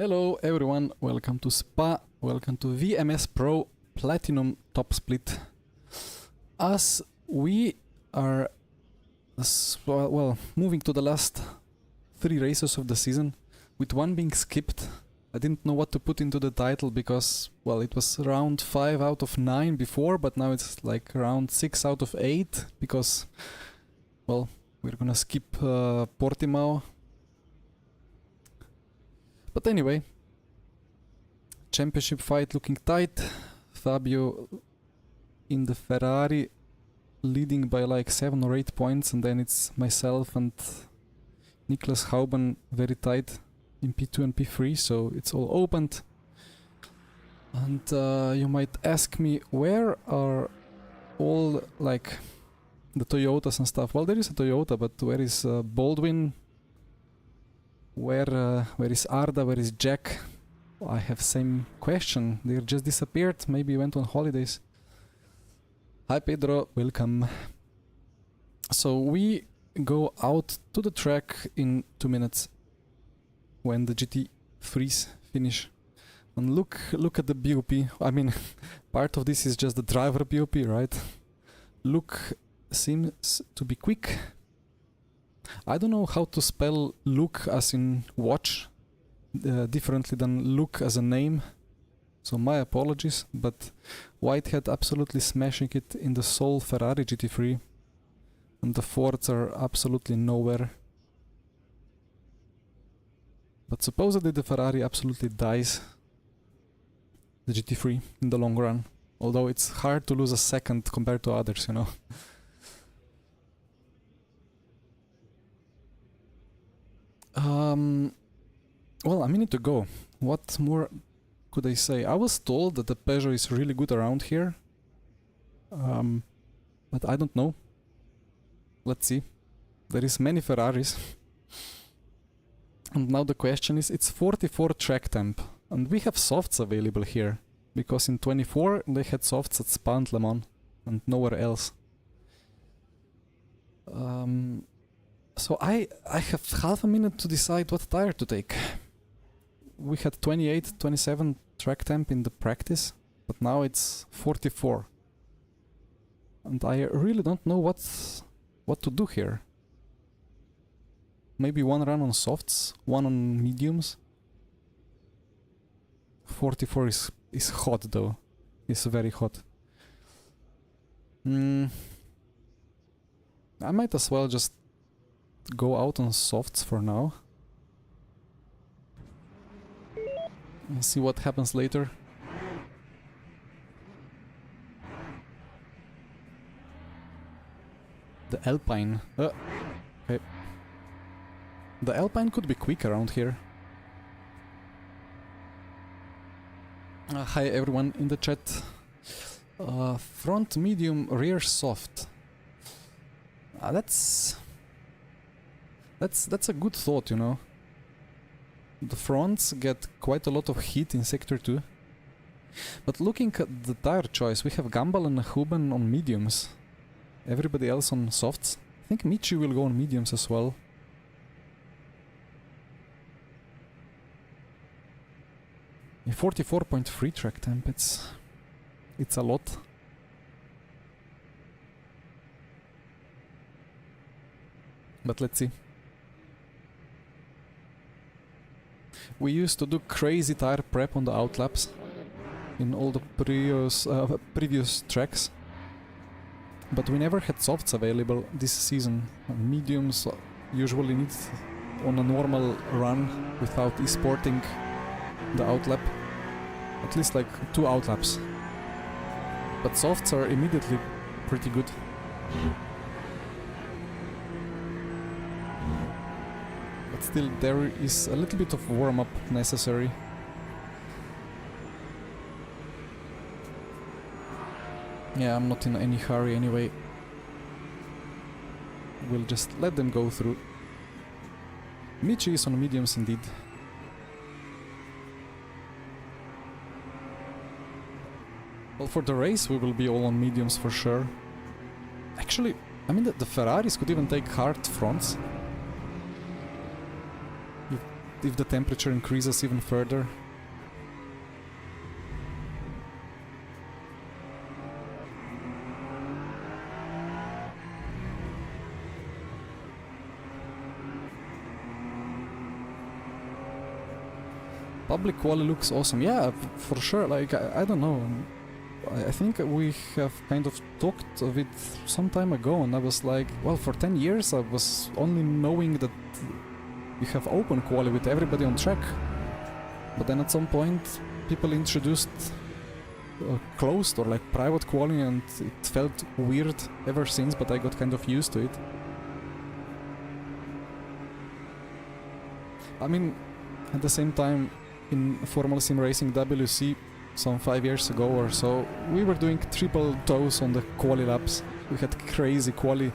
Hello everyone, welcome to Spa, welcome to VMS Pro Platinum Top Split. As we are moving to the last 3 races of the season, with one being skipped. I didn't know what to put into the title because, well, it was round 5 out of 9 before, but now it's like round 6 out of 8 because, well, we're gonna skip Portimao. But anyway, championship fight looking tight. Fabio in the Ferrari leading by like 7 or 8 points, and then it's myself and Niklas Hauben very tight in P2 and P3, so it's all opened. And you might ask me, where are all like the Toyotas and stuff? Well, there is a Toyota, but where is Baldwin? Where is Arda? Where is Jack? I have same question. They just disappeared. Maybe went on holidays. Hi Pedro, welcome. So we go out to the track in 2 minutes when the GT3s finish. And look at the BOP. I mean, part of this is just the driver BOP, right? Look seems to be quick. I don't know how to spell look as in watch differently than look as a name, so my apologies, but Whitehead absolutely smashing it in the sole Ferrari GT3, and the Fords are absolutely nowhere. But supposedly the Ferrari absolutely dies the GT3 in the long run, although it's hard to lose a second compared to others, you know. Well, a minute to go. What more could I say? I was told that the Peugeot is really good around here. But I don't know. Let's see. There is many Ferraris. And now the question is, it's 44 track temp. And we have softs available here. Because in 24 they had softs at Spa and Le Mans. And nowhere else. So I have half a minute to decide what tire to take. We had 28, 27 track temp in the practice, but now it's 44. And I really don't know what to do here. Maybe one run on softs, one on mediums. 44 is hot though. It's very hot. I might as well just go out on softs for now and see what happens later. The Alpine. Okay. The Alpine could be quick around here. Hi everyone in the chat. Front medium, rear soft. That's a good thought, you know. The fronts get quite a lot of heat in Sector 2. But looking at the tire choice, we have Gumball and Huben on mediums. Everybody else on softs. I think Michi will go on mediums as well. In 44.3 track temp, it's a lot. But let's see. We used to do crazy tire prep on the outlaps in all the previous tracks, but we never had softs available this season. Mediums usually need on a normal run without esporting the outlap, at least like 2 outlaps. But softs are immediately pretty good. But still, there is a little bit of warm-up necessary. Yeah, I'm not in any hurry anyway. We'll just let them go through. Michi is on mediums indeed. Well, for the race we will be all on mediums for sure. Actually, I mean the Ferraris could even take hard fronts. if the temperature increases even further. Public quali looks awesome. Yeah, for sure. Like, I don't know. I think we have kind of talked of it some time ago, and I was like, well, for 10 years I was only knowing that you have open quali with everybody on track. But then at some point people introduced closed or like private quali, and it felt weird ever since, but I got kind of used to it. I mean, at the same time, in Formula Sim Racing WC some 5 years ago or so, we were doing triple toes on the quali laps. We had crazy quali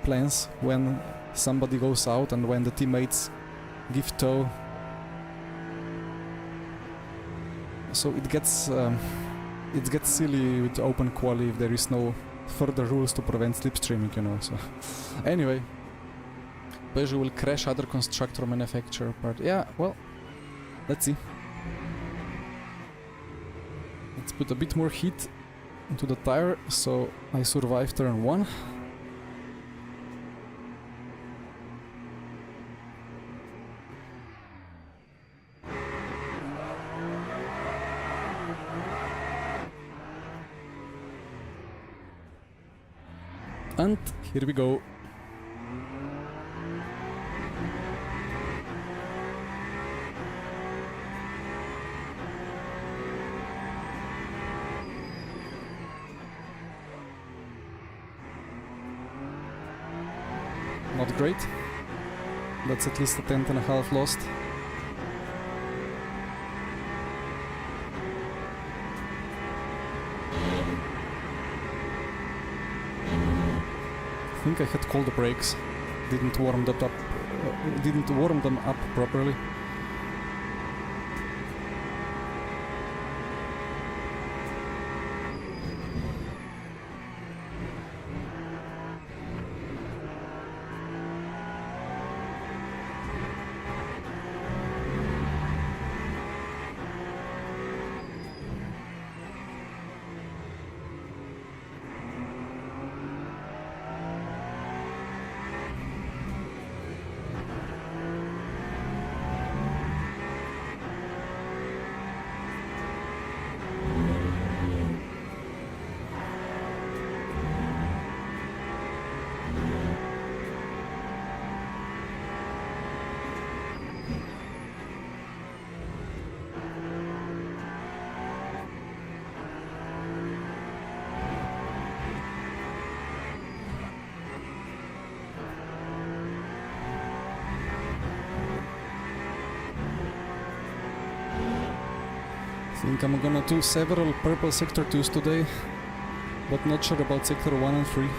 plans when somebody goes out and when the teammates give toe. So it gets silly with open quali if there is no further rules to prevent slipstreaming, you know. So anyway, Peugeot will crash other constructor manufacturer part. Yeah, well, let's see. Let's put a bit more heat into the tire, so I survive turn 1. And here we go. Not great. That's at least a tenth and a half lost. I think I had cold brakes. Didn't warm them up properly. I think I'm gonna do several purple sector 2s today, but not sure about sector 1 and 3.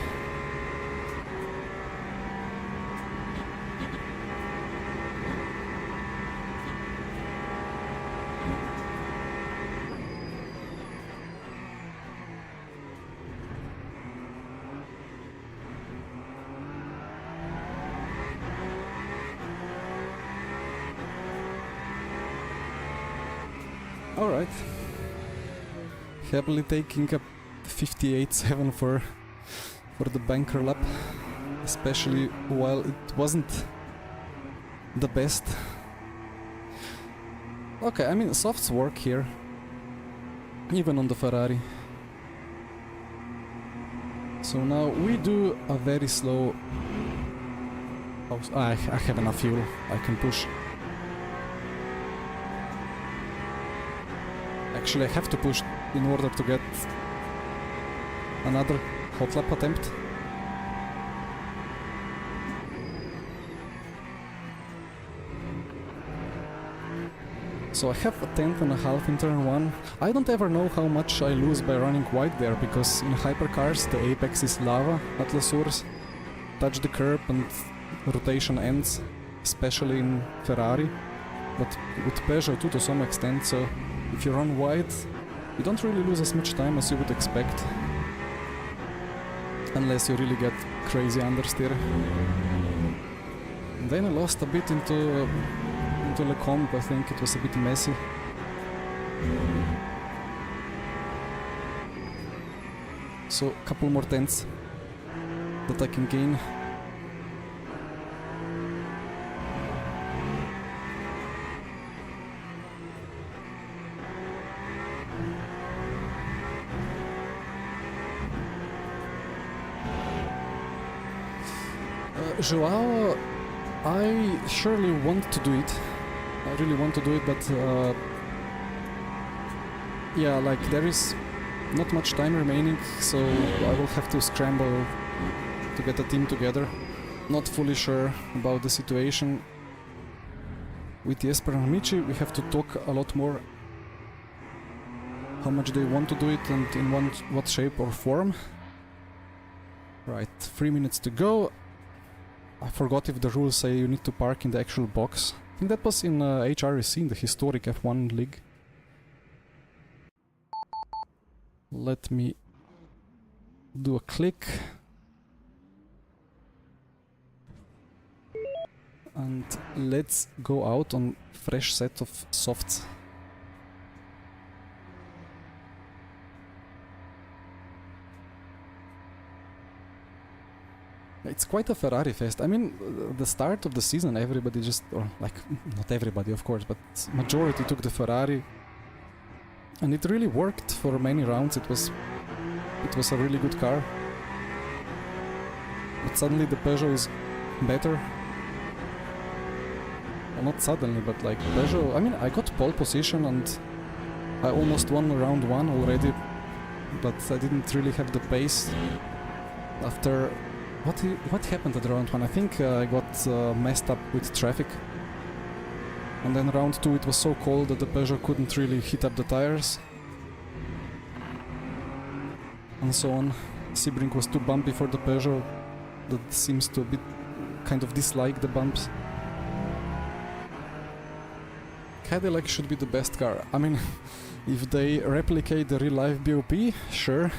Alright. Happily taking a 58.7 for the banker lap, especially while it wasn't the best. Okay, I mean, softs work here, even on the Ferrari. So now we do a very slow... Oh, I have enough fuel, I can push. Actually, I have to push in order to get another hot lap attempt. So I have a tenth and a half in turn 1. I don't ever know how much I lose by running wide there, because in hypercars the apex is lava at Les Sources. Touch the curb and rotation ends, especially in Ferrari, but with Peugeot too to some extent, so if you run wide, you don't really lose as much time as you would expect. Unless you really get crazy understeer. And then I lost a bit into into the comp, I think it was a bit messy. So a couple more tenths that I can gain. Joao, I surely want to do it. I really want to do it, but yeah, like there is not much time remaining, so I will have to scramble to get a team together. Not fully sure about the situation with Jesper and Michi. We have to talk a lot more how much they want to do it and in what shape or form. Right, 3 minutes to go. I forgot if the rules say you need to park in the actual box. I think that was in HREC, in the historic F1 league. Let me do a click. And let's go out on fresh set of softs. It's quite a Ferrari fest. I mean, the start of the season, everybody just, or like, not everybody of course, but majority took the Ferrari. And it really worked for many rounds. It was a really good car. But suddenly the Peugeot is better. Well, not suddenly, but like Peugeot, I mean, I got pole position and I almost won round 1 already, but I didn't really have the pace after. What happened at round 1? I think I got messed up with traffic. And then round 2 it was so cold that the Peugeot couldn't really heat up the tires. And so on. Sebring was too bumpy for the Peugeot. That seems to a bit kind of dislike the bumps. Cadillac should be the best car. I mean, if they replicate the real life BOP, sure.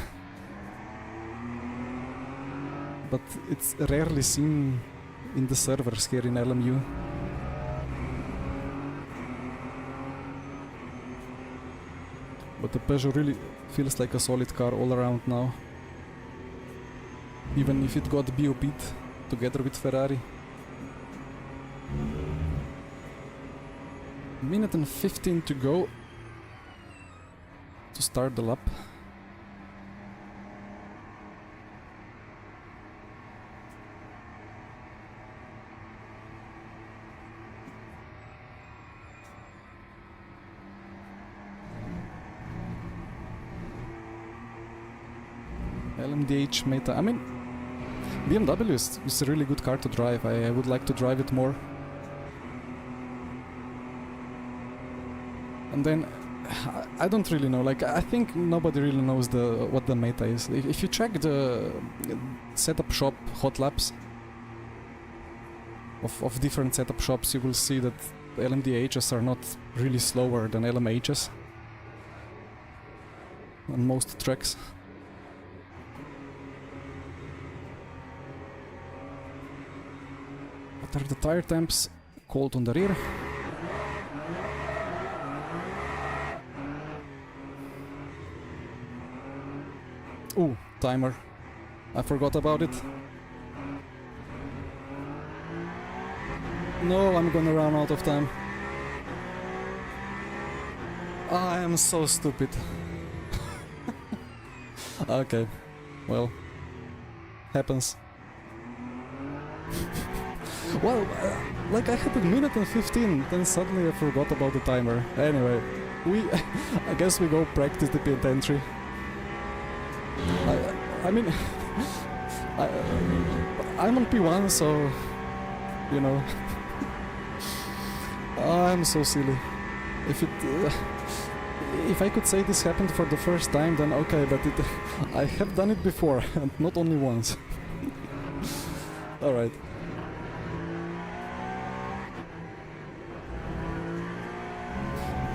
But it's rarely seen in the servers here in LMU. But the Peugeot really feels like a solid car all around now. Even if it got BOP'd together with Ferrari. Minute and 15 to go to start the lap. LMDH Meta. I mean, BMW is a really good car to drive. I would like to drive it more. And then, I don't really know. Like, I think nobody really knows what the meta is. If you check the setup shop hot laps of different setup shops, you will see that LMDHs are not really slower than LMHs on most tracks. What are the tire temps? Cold on the rear. Ooh, timer. I forgot about it. No, I'm gonna run out of time. I am so stupid. Okay, well, happens. Well, like I had a minute and 15, then suddenly I forgot about the timer. Anyway, I guess we go practice the pit entry. I mean, I'm on P1, so, you know, I'm so silly. If I could say this happened for the first time, then okay, but I have done it before, and not only once. Alright.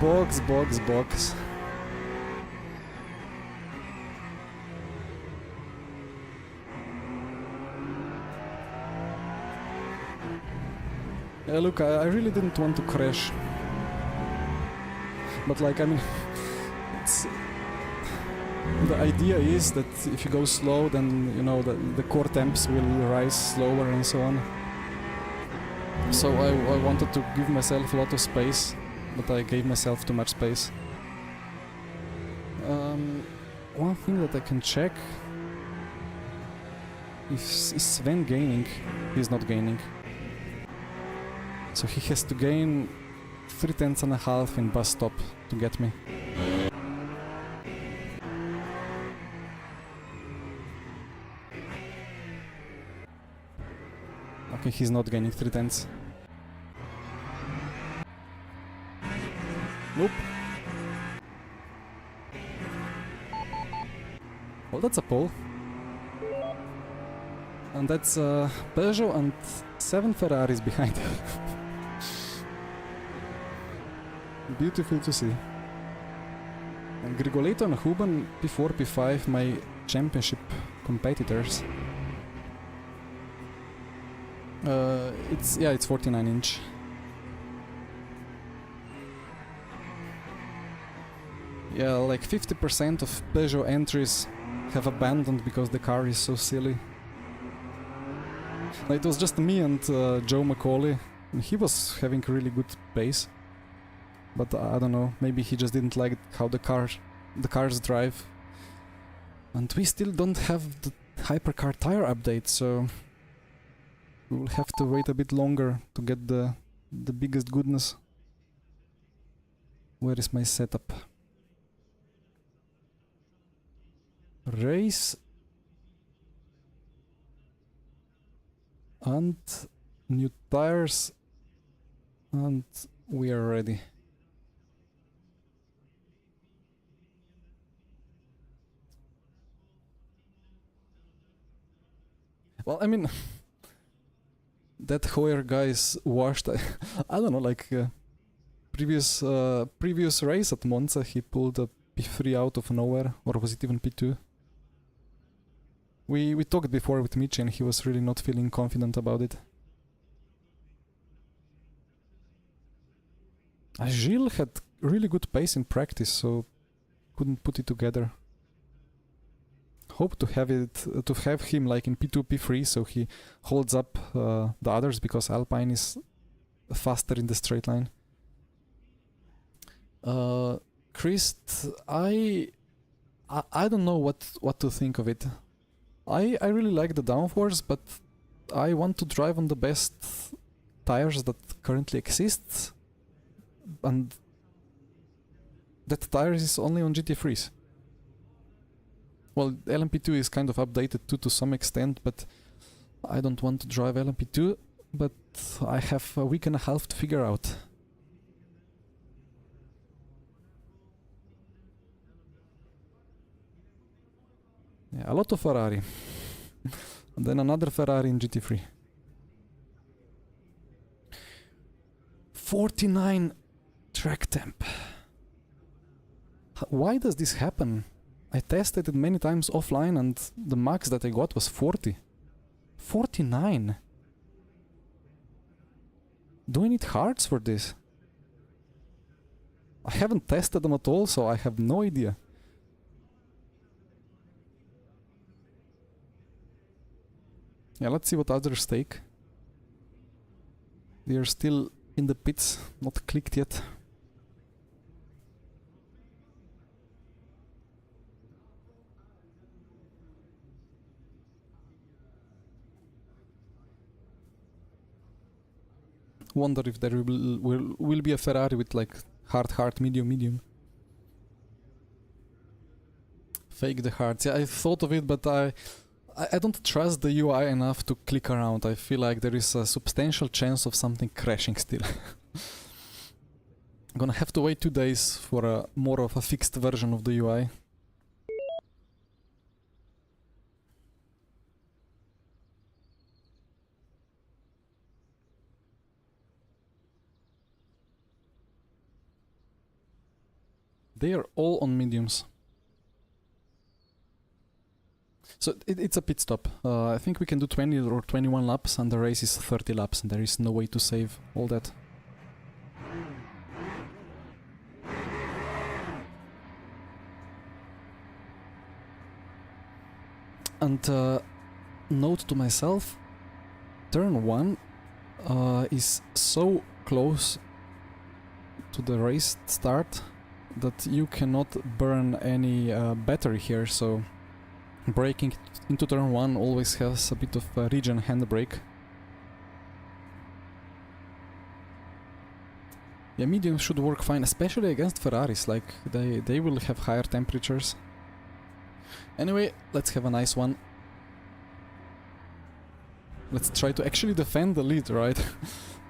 Box, box, box. Look, I really didn't want to crash. But like, I mean, it's... The idea is that if you go slow, then, you know, the core temps will rise slower and so on. So I wanted to give myself a lot of space, but I gave myself too much space. One thing that I can check... Is Sven gaining? He's not gaining. So he has to gain 3/10.5 in bus stop to get me. Okay, he's not gaining 3/10. Nope. Well, that's a pole. And that's Peugeot and 7 Ferraris behind. Beautiful to see. And Grigoletto and Huben, P4, P5, my championship competitors. It's 49 inch. Yeah, like 50% of Peugeot entries have abandoned because the car is so silly. It was just me and Joe McCauley, and he was having a really good pace. But I don't know, maybe he just didn't like how the cars drive. And we still don't have the hypercar tire update, so we will have to wait a bit longer to get the biggest goodness. Where is my setup? Race and new tires, and we are ready. Well, I mean, that Hoyer guy is washed. I don't know, like previous race at Monza, he pulled a P3 out of nowhere, or was it even P2? We talked before with Mitch, and he was really not feeling confident about it. Gilles had really good pace in practice, so couldn't put it together. Hope to have him like in P2, P3, so he holds up the others, because Alpine is faster in the straight line. Christ, I don't know what to think of it. I really like the downforce, but I want to drive on the best tires that currently exist, and that tires is only on GT3s. Well, LMP2 is kind of updated too to some extent, but I don't want to drive LMP2, but I have a week and a half to figure out. Yeah, a lot of Ferrari. And then another Ferrari in GT3. 49 track temp. Why does this happen? I tested it many times offline and the max that I got was 40. 49? Do I need hearts for this? I haven't tested them at all, so I have no idea. Yeah, let's see what others take. They are still in the pits, not clicked yet. Wonder if there will be a Ferrari with like hard, medium. Fake the hearts. Yeah, I thought of it, but I don't trust the UI enough to click around. I feel like there is a substantial chance of something crashing still. I'm gonna have to wait 2 days for a more of a fixed version of the UI. They are all on mediums. So it's a pit stop. I think we can do 20 or 21 laps, and the race is 30 laps, and there is no way to save all that. And note to myself, turn 1 is so close to the race start that you cannot burn any battery here, so braking into turn 1 always has a bit of a regen handbrake. Yeah, medium should work fine, especially against Ferraris, like they will have higher temperatures. Anyway, let's have a nice one. Let's try to actually defend the lead, right?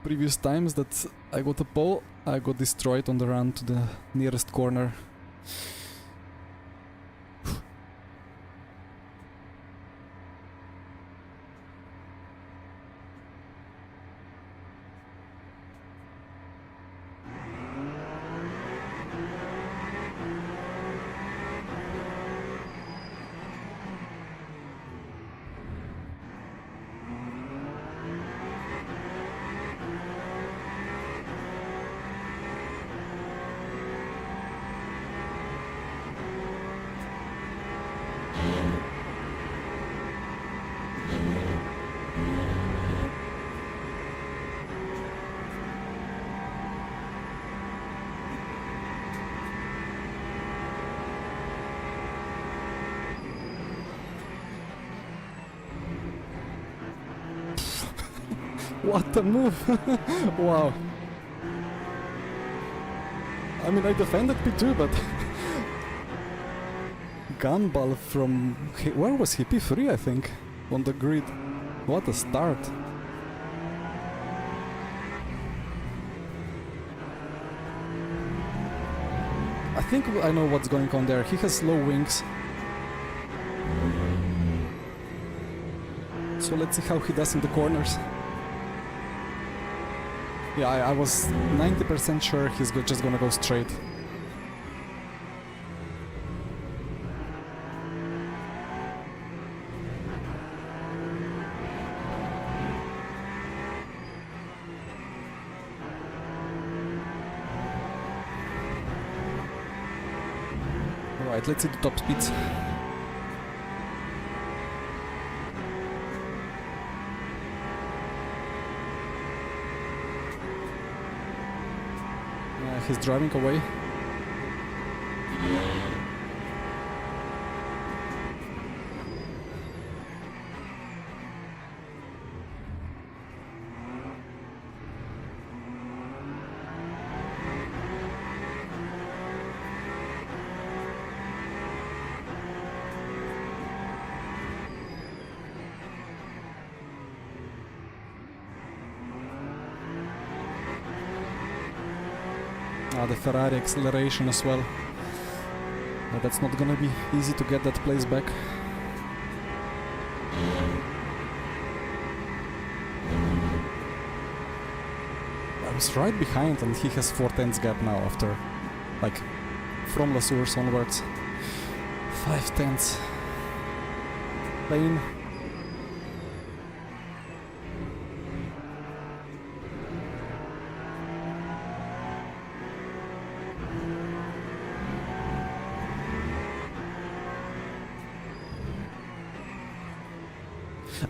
Previous times that I got a pole, I got destroyed on the run to the nearest corner. What a move! Wow. I mean, I defended P2, but gunball from... where was he? P3, I think, on the grid. What a start. I think I know what's going on there. He has low wings. So let's see how he does in the corners. Yeah, I was 90% sure he's just gonna go straight. Alright, let's see the top speeds. He's driving away. The Ferrari acceleration as well. That's not gonna be easy to get that place back. I was right behind and he has 4/10 gap now after, like, from La Source onwards. 5/10. Pain.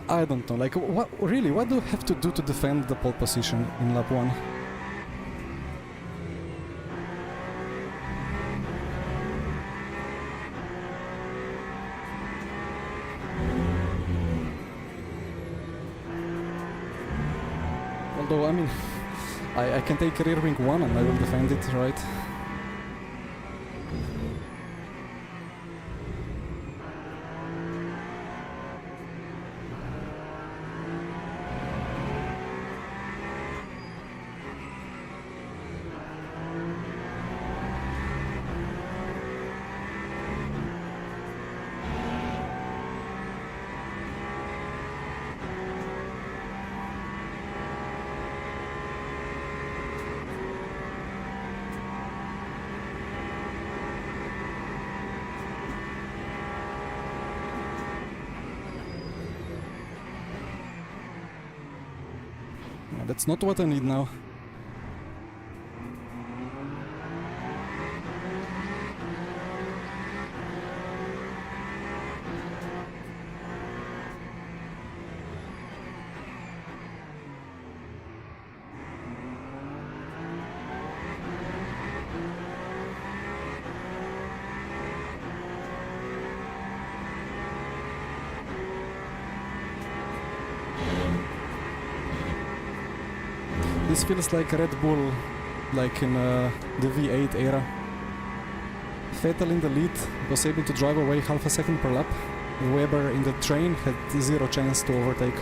I don't know, like, what do you have to do to defend the pole position in lap 1? Although, I mean, I can take rear wing 1 and I will defend it, right? That's not what I need now. This feels like Red Bull, like in the V8 era. Vettel in the lead was able to drive away half a second per lap. Weber in the train had zero chance to overtake.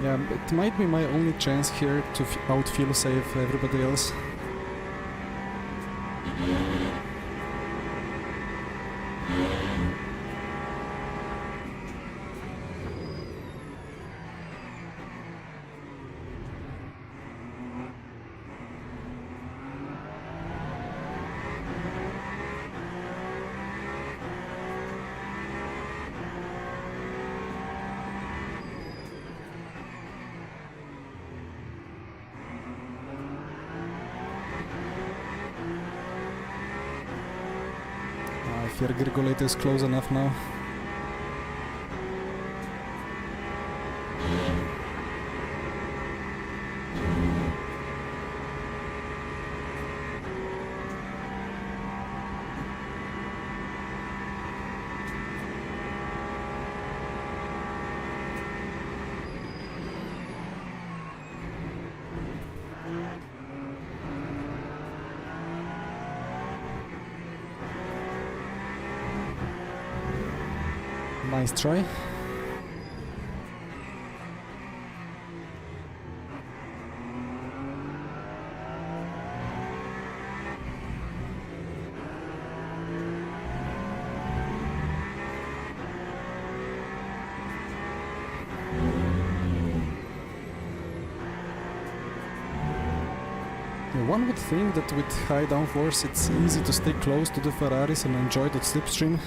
Yeah, it might be my only chance here to out-fuel save everybody else. If your Grigolate is close enough now. Nice try. One would think that with high downforce it's easy to stay close to the Ferraris and enjoy that slipstream.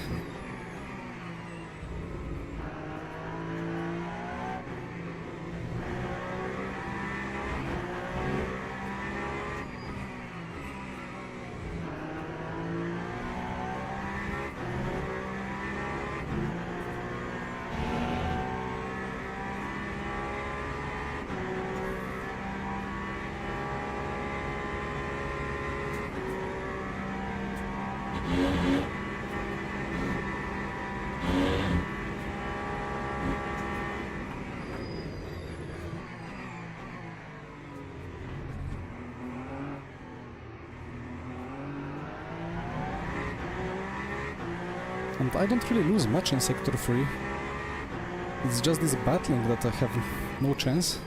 And I don't really lose much in Sector 3. It's just this battling that I have no chance.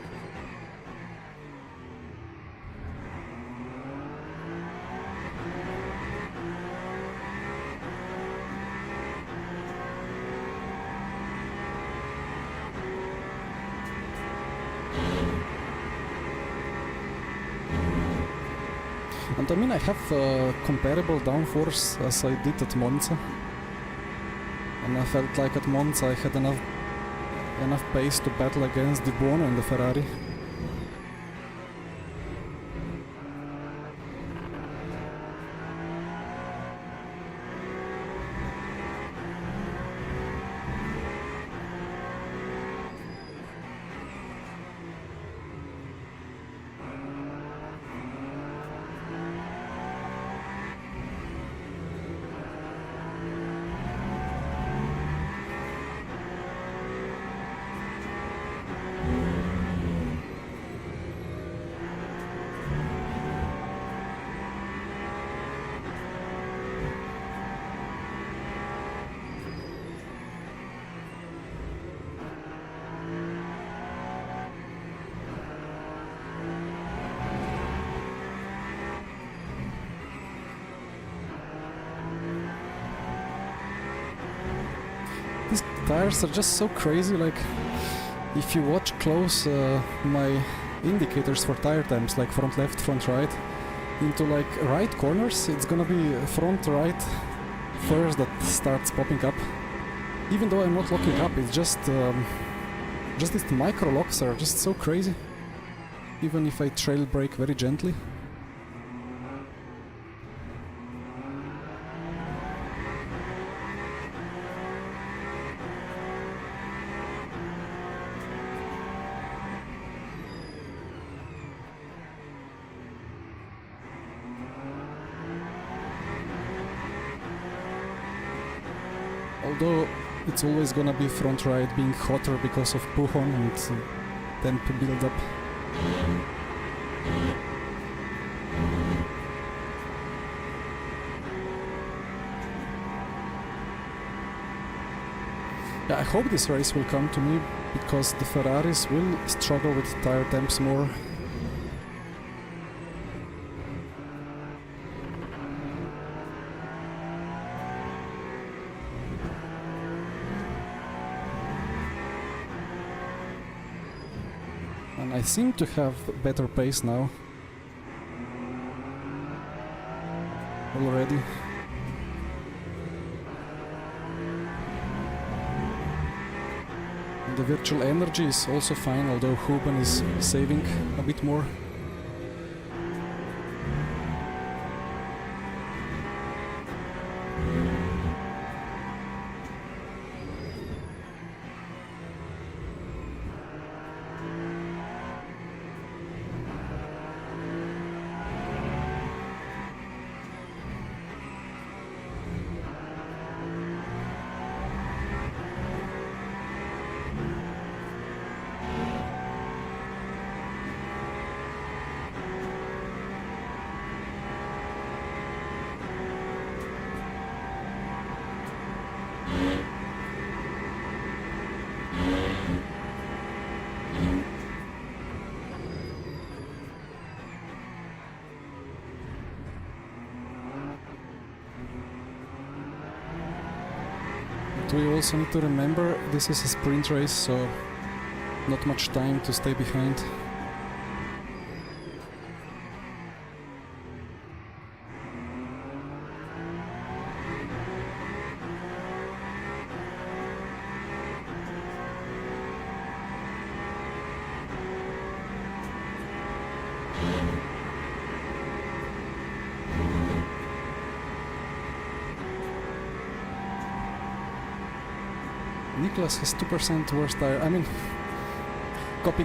And I mean, I have comparable downforce as I did at Monza. And I felt like at Monza I had enough pace to battle against Di Buono and the Ferrari. These tires are just so crazy, like if you watch close my indicators for tire temps, like front left, front right, into like right corners, it's gonna be front right first that starts popping up. Even though I'm not locking up, it's just these micro locks are just so crazy. Even if I trail brake very gently. Although it's always gonna be front right being hotter because of push-on and temp build up. Yeah, I hope this race will come to me because the Ferraris will struggle with tire temps more. And I seem to have better pace now. Already. The virtual energy is also fine, although Huben is saving a bit more. We also need to remember this is a sprint race, so not much time to stay behind. Niklas has 2% worse tire. I mean, copy.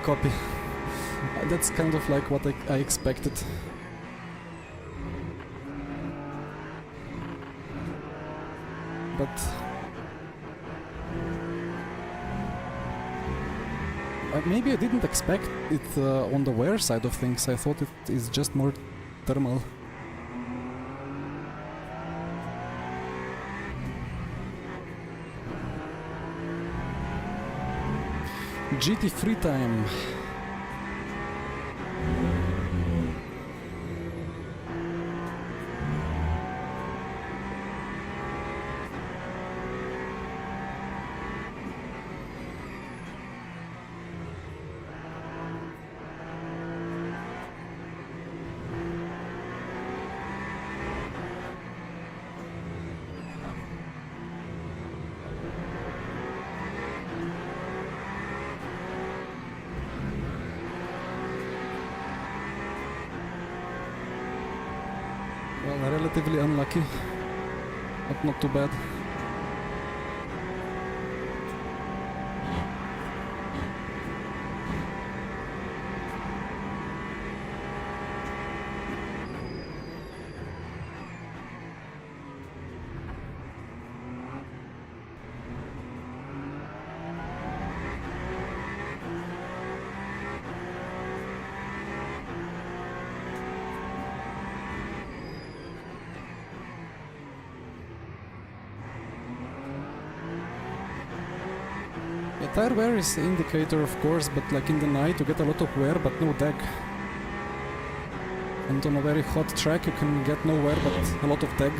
That's kind of like what I expected. But maybe I didn't expect it on the wear side of things. I thought it is just more thermal. GT free time. Well, relatively unlucky, but not too bad. Tire wear is the indicator, of course, but like in the night you get a lot of wear but no drag. And on a very hot track you can get no wear but a lot of drag.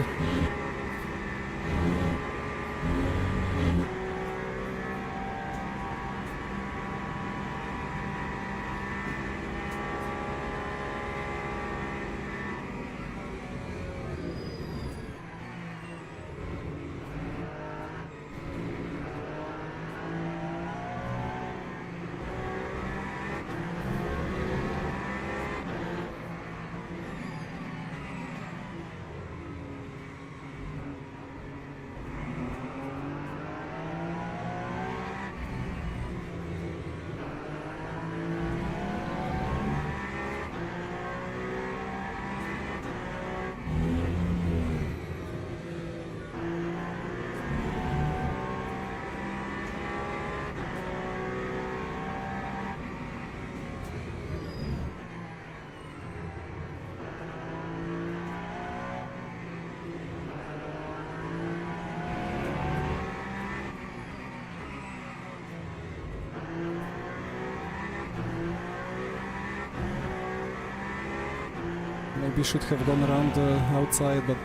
maybe should have gone around the outside, but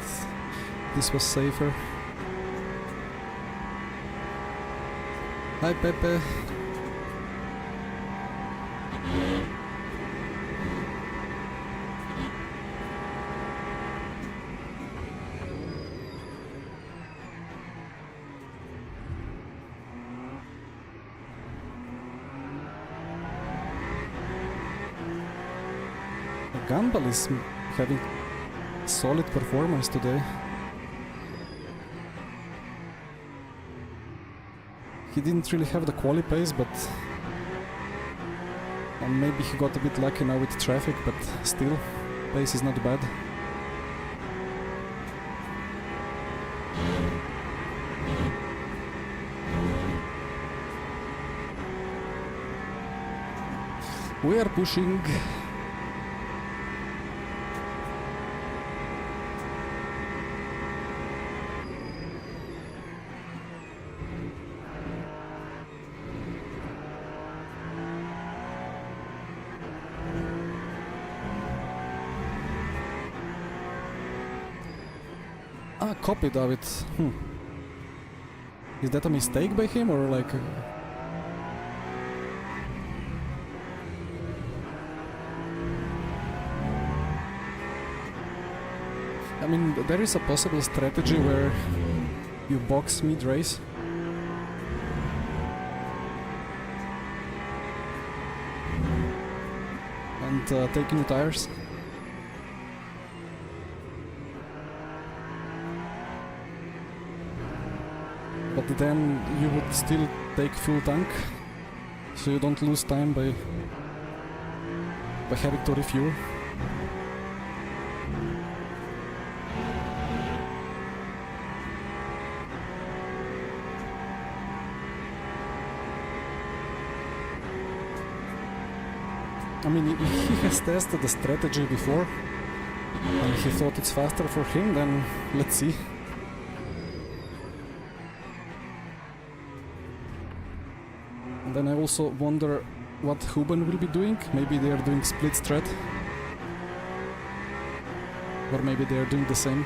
this was safer. Hi Pepe. Gumball is having solid performance today. He didn't really have the quali pace, but maybe he got a bit lucky now with traffic, but still, pace is not bad. We are pushing. Copy, David. Is that a mistake by him, or like... I mean, there is a possible strategy where you box mid-race. And take new tires. But then you would still take full tank, so you don't lose time by having to refuel. I mean, if he has tested the strategy before and he thought it's faster for him, then let's see. Then I also wonder what Huben will be doing. Maybe they are doing split strat. Or maybe they are doing the same.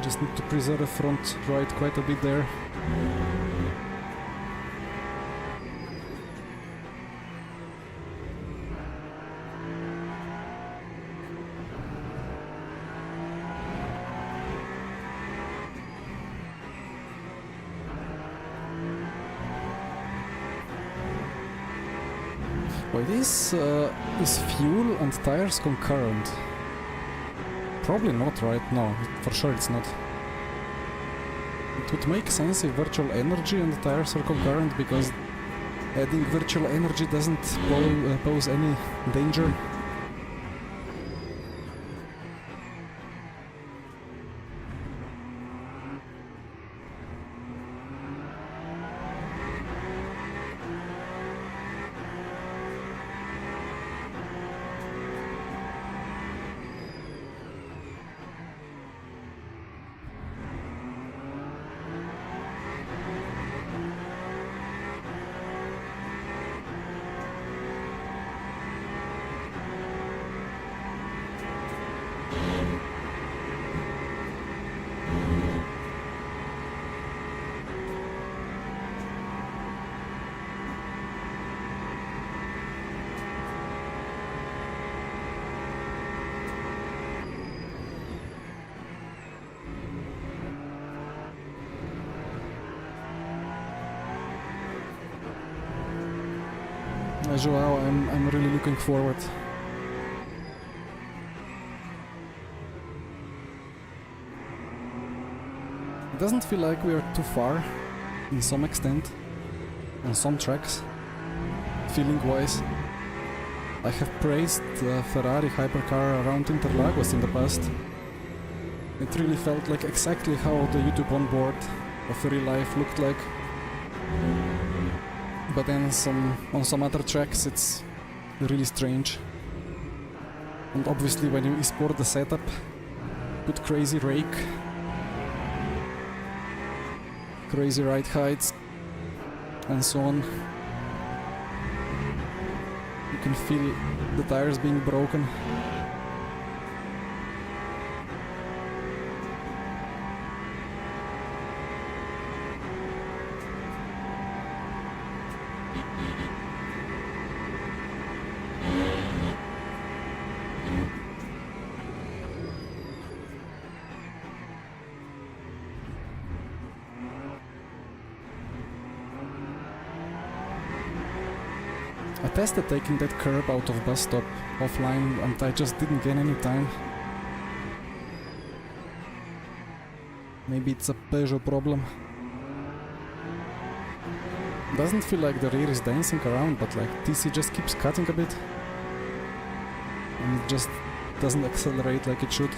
Just need to preserve front right quite a bit there. Wait, is fuel and tires concurrent? Probably not, right? No, for sure it's not. It would make sense if virtual energy and the tires are concurrent, because adding virtual energy doesn't pose any danger. Joao, I'm really looking forward. It doesn't feel like we are too far, in some extent, on some tracks, feeling-wise. I have praised the Ferrari hypercar around Interlagos in the past. It really felt like exactly how the YouTube onboard of real life looked like. But then on some other tracks it's really strange. And obviously when you export the setup, put crazy rake, crazy ride heights, and so on, you can feel the tires being broken. I tested taking that curb out of bus stop offline and I just didn't gain any time. Maybe it's a Peugeot problem. Doesn't feel like the rear is dancing around, but like TC just keeps cutting a bit. And it just doesn't accelerate like it should.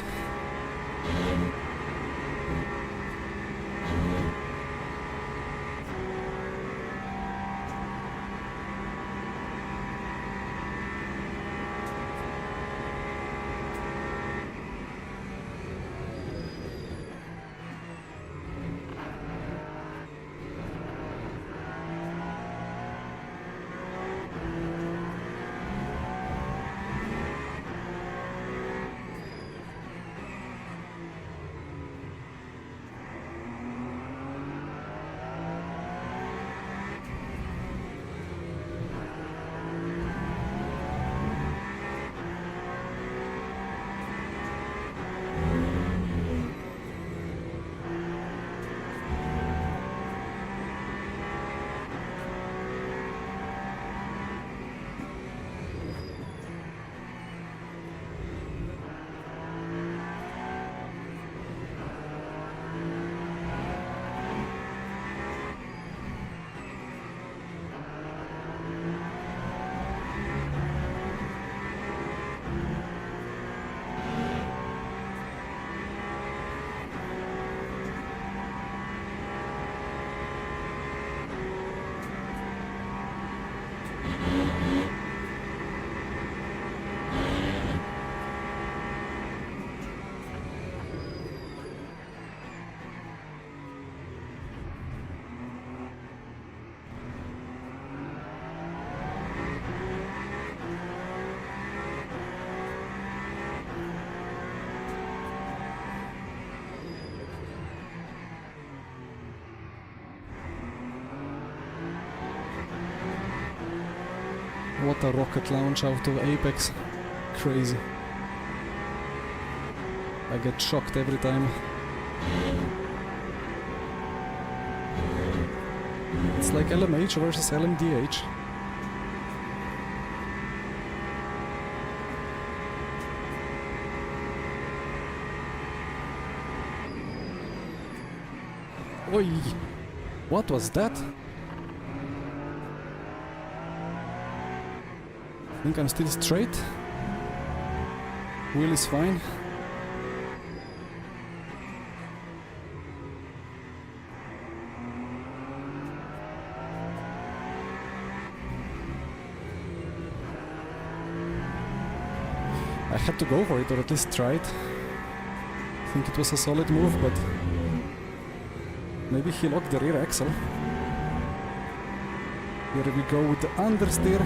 What a rocket launch out of Apex. Crazy. I get shocked every time. It's like LMH versus LMDH. Oi! What was that? I think I'm still straight. Wheel is fine. I had to go for it, or at least try it. I think it was a solid move, but maybe he locked the rear axle. Here we go with the understeer.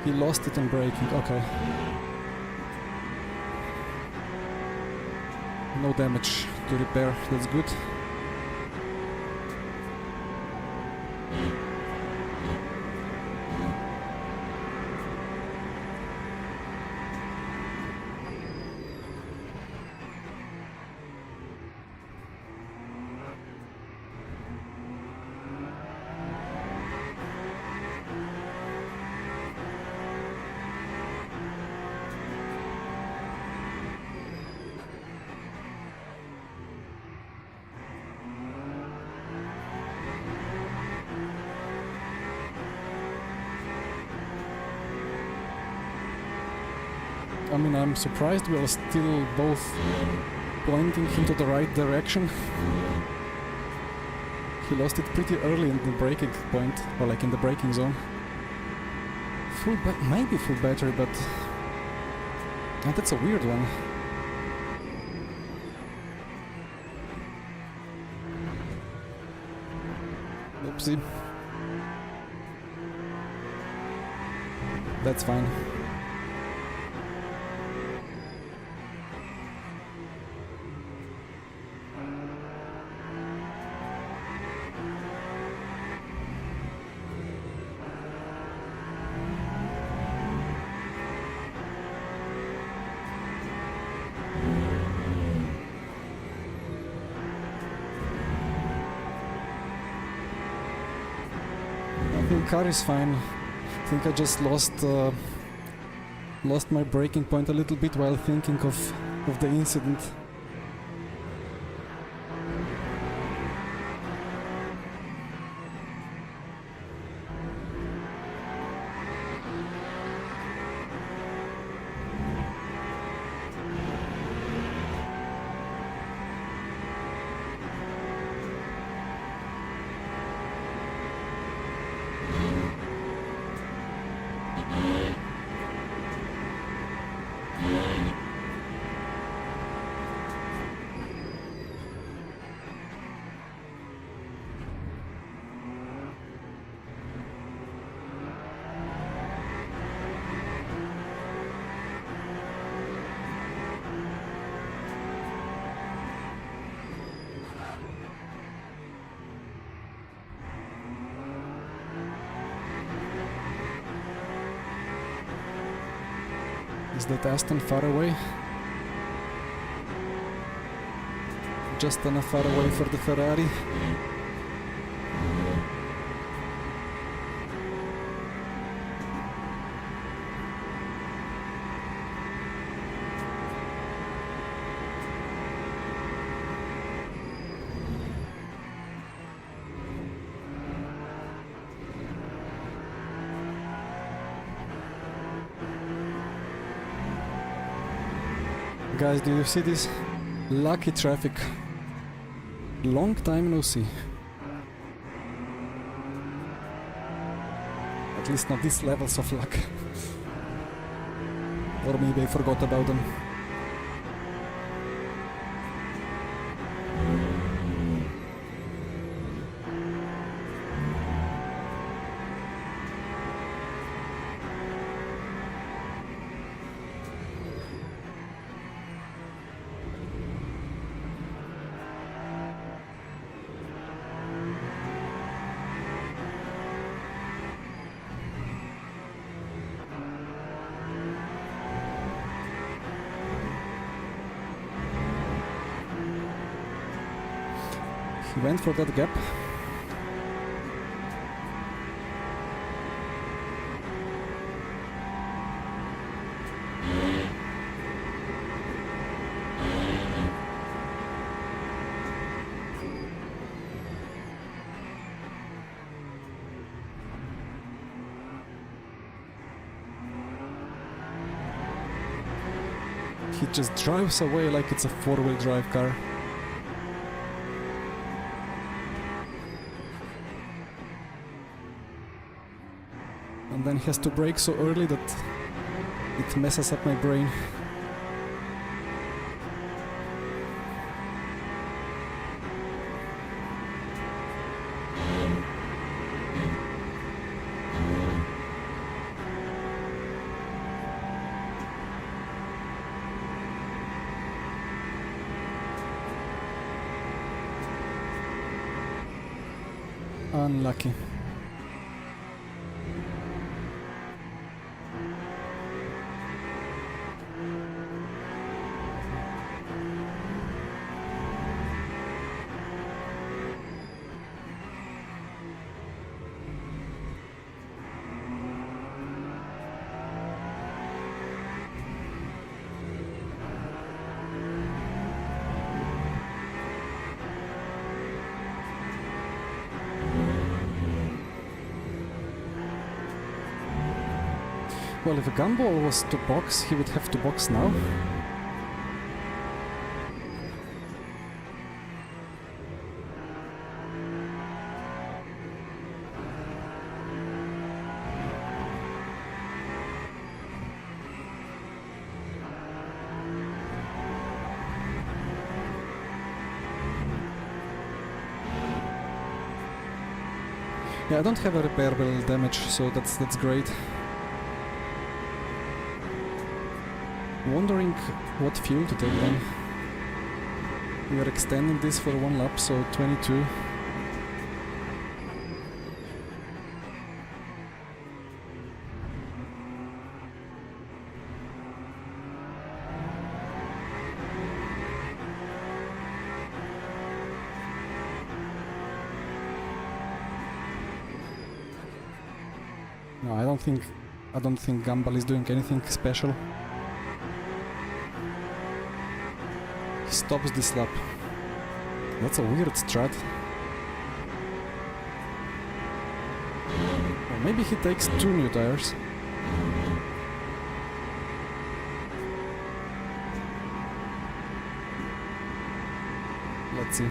He lost it on braking, okay. No damage to repair, that's good. I mean, I'm surprised we are still both pointing into the right direction. He lost it pretty early in the braking point, or like in the braking zone. Maybe full battery, but that's a weird one. Oopsie. That's fine. I think car is fine. I think I just lost my braking point a little bit while thinking of the incident. Is that Aston far away? Just enough far away for the Ferrari. Guys, do you see this? Lucky traffic. Long time no see. At least not these levels of luck. Or maybe I forgot about them. He went for that gap. He just drives away like it's a four-wheel drive car. And then he has to brake so early that it messes up my brain. Unlucky. Well, if a gumball was to box, he would have to box now. Yeah, I don't have a repairable damage, so that's great. Wondering what fuel to take then. We are extending this for one lap, so 22. No, I don't think Gumball is doing anything special. He stops this lap. That's a weird strat. Or maybe he takes 2 new tires. Let's see.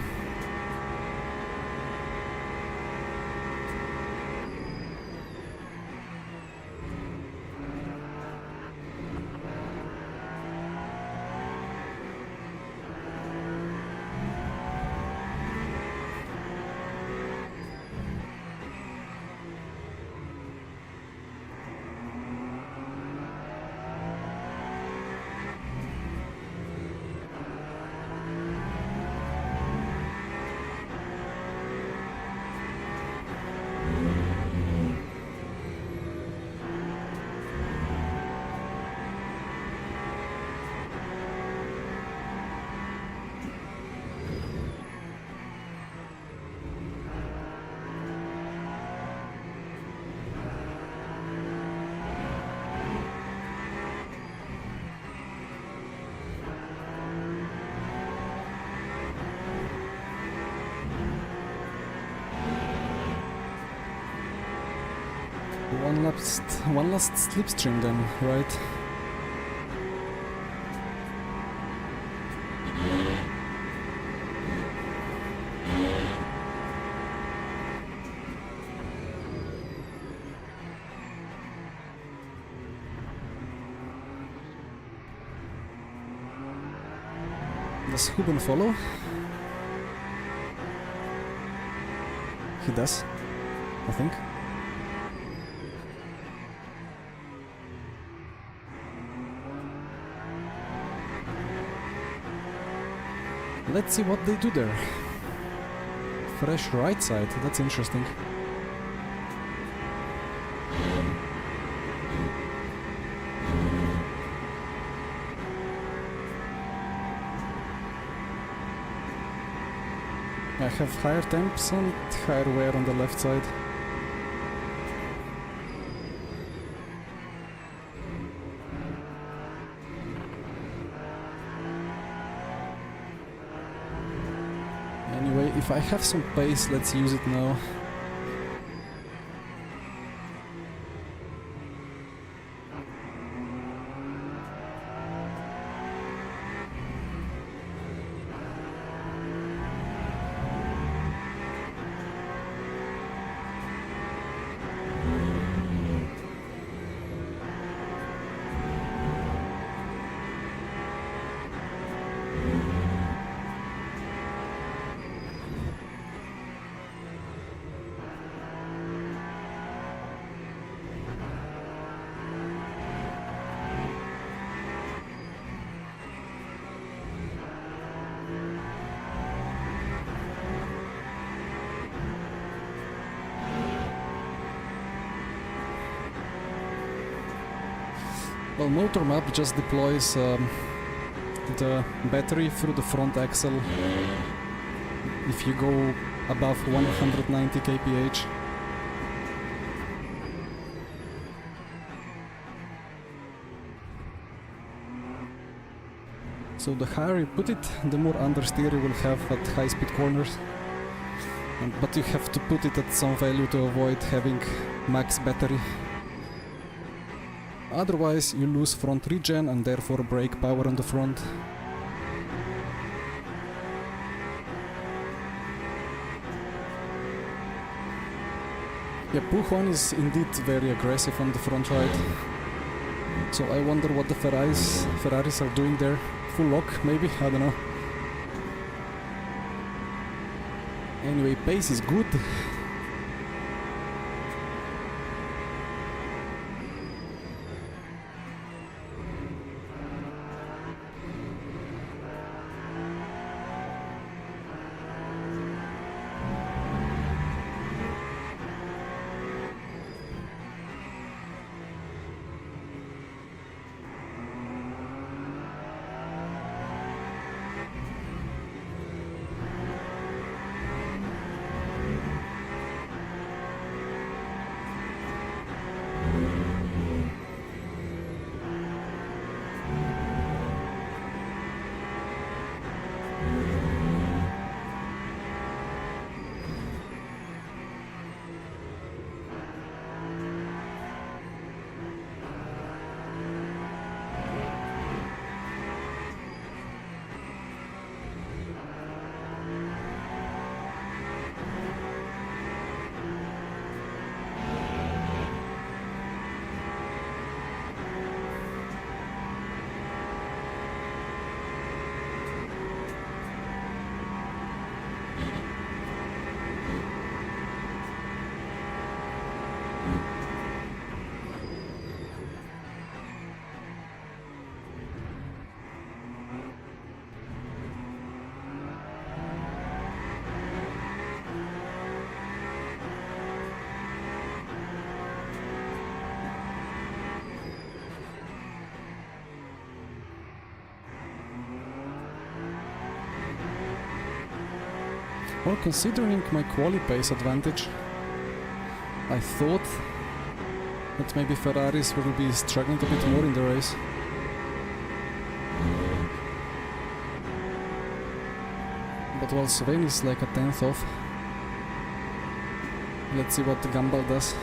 One last slipstream then, right? Does Huben follow? He does, I think. Let's see what they do there. Fresh right side, that's interesting. I have higher temps and higher wear on the left side. Anyway, if I have some pace, let's use it now. Well, motor map just deploys the battery through the front axle if you go above 190 kph. So the higher you put it, the more understeer you will have at high-speed corners. But you have to put it at some value to avoid having max battery. Otherwise you lose front regen and therefore brake power on the front. Yeah, Puchon is indeed very aggressive on the front right. So I wonder what the Ferraris are doing there. Full lock maybe, I don't know. Anyway, pace is good. Well, considering my quali pace advantage, I thought that maybe Ferraris will be struggling a bit more in the race. But well, Sven is like a 10th off. Let's see what the Gumball does.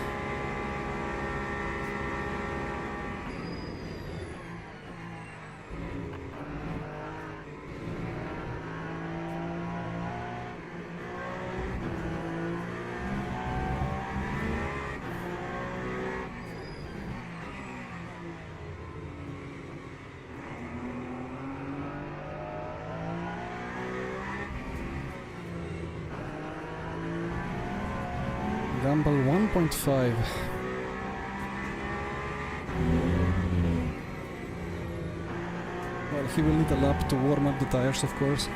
Gumball 1.5. Well, he will need a lap to warm up the tires, of course.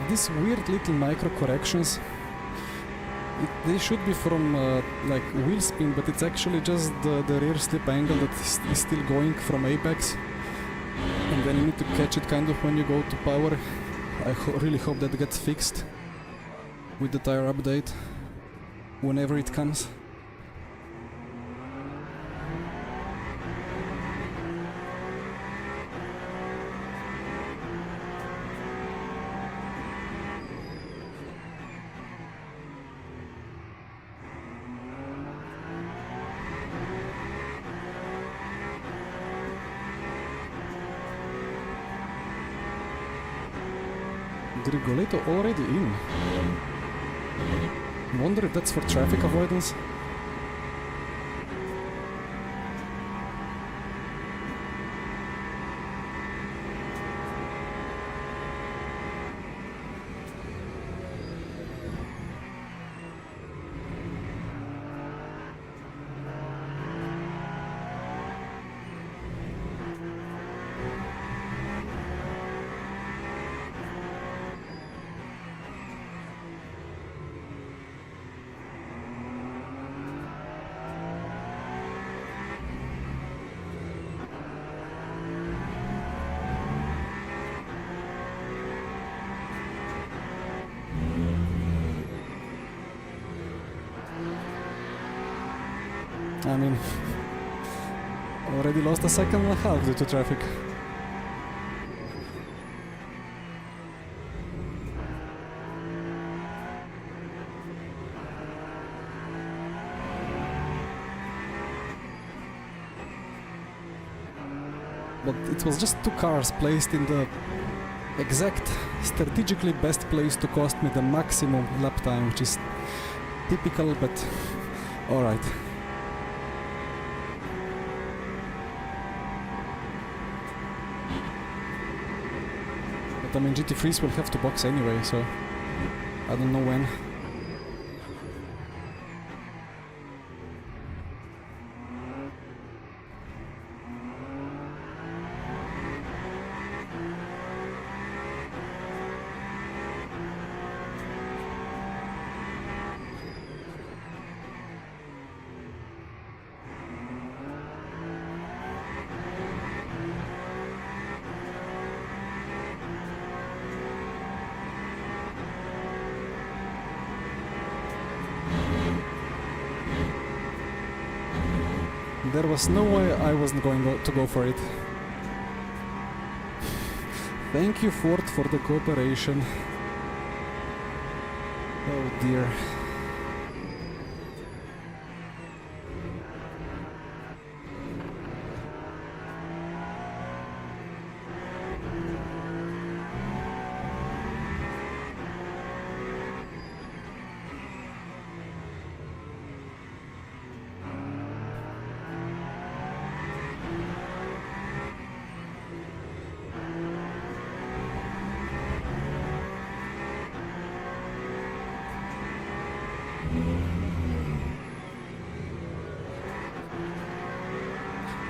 These weird little micro corrections, they should be from like wheel spin, but it's actually just the rear slip angle that is still going from apex, and then you need to catch it kind of when you go to power. I really hope that gets fixed with the tire update whenever it comes. Rigoletto already in. Wonder if that's for traffic avoidance. I mean, already lost a second and a half due to traffic. But it was just two cars placed in the exact strategically best place to cost me the maximum lap time, which is typical, but alright. But I mean, GT3s will have to box anyway, so I don't know when. There was no way I wasn't going to go for it. Thank you, Ford, for the cooperation. Oh dear.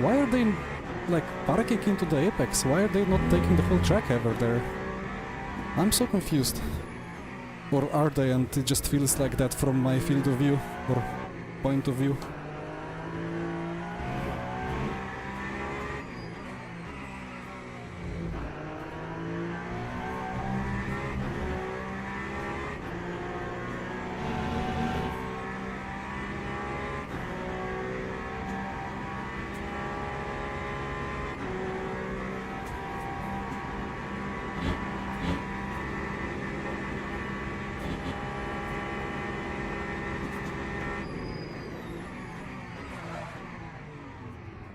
Why are they, like, parking into the apex? Why are they not taking the whole track ever there? I'm so confused. Or are they, and it just feels like that from my field of view, or point of view?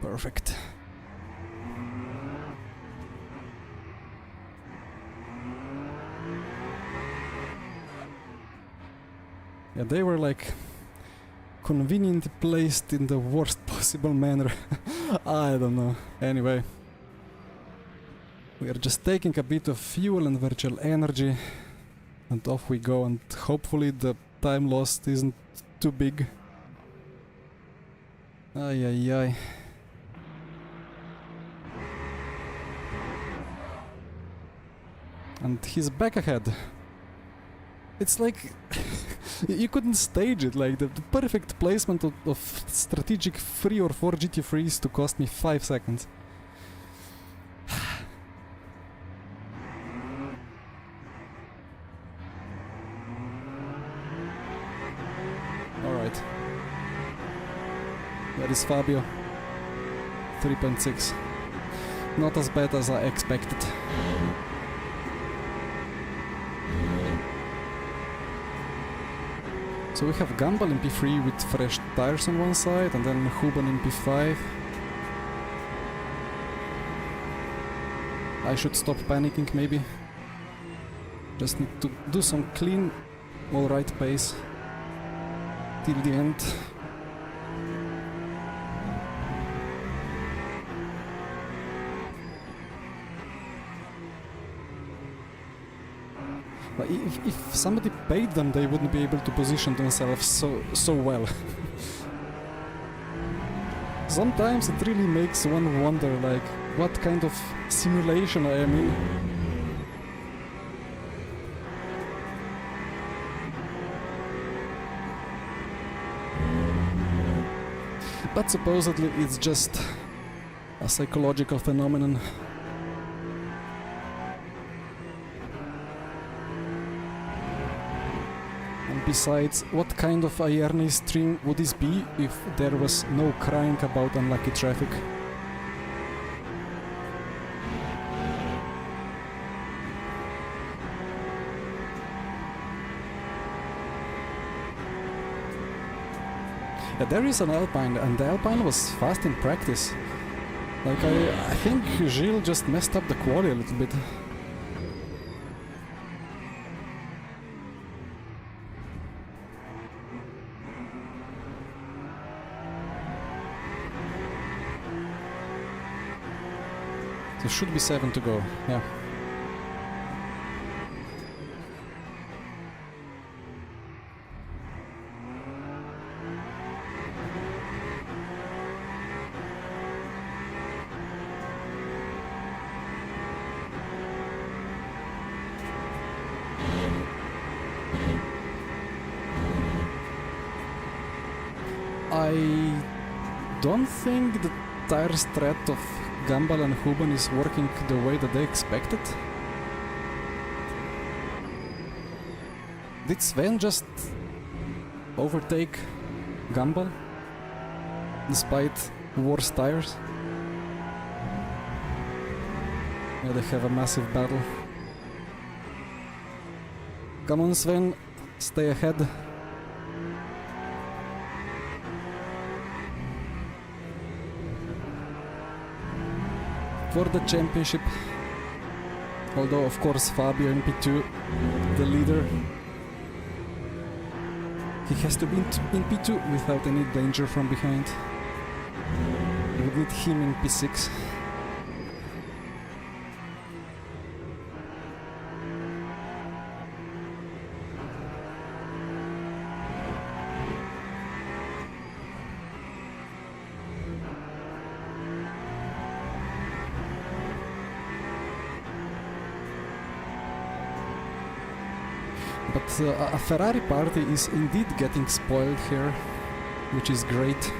Perfect. Yeah, they were like conveniently placed in the worst possible manner. I don't know. Anyway, we are just taking a bit of fuel and virtual energy and off we go, and hopefully the time lost isn't too big. Ay ay ay. And he's back ahead. It's like you couldn't stage it, like the perfect placement of strategic 3 or 4 GT3s to cost me 5 seconds. Alright. That is Fabio. 3.6. Not as bad as I expected. So we have Gumball in P3 with fresh tires on one side, and then Huben in P5. I should stop panicking maybe. Just need to do some clean, alright pace till the end. But if somebody paid them, they wouldn't be able to position themselves so well. Sometimes it really makes one wonder, like, what kind of simulation I am in. But supposedly it's just a psychological phenomenon. Besides, what kind of irony stream would this be if there was no crying about unlucky traffic? Yeah, there is an Alpine, and the Alpine was fast in practice. Like, I think Gilles just messed up the quali a little bit. There should be 7 to go, yeah. I don't think the tire strat of Gumball and Huben is working the way that they expected. Did Sven just overtake Gumball despite worse tires? Yeah, they have a massive battle. Come on, Sven, stay ahead. For the championship. Although, of course, Fabio in P2, the leader. He has to be in P2 without any danger from behind. We need him in P6. But a Ferrari party is indeed getting spoiled here, which is great.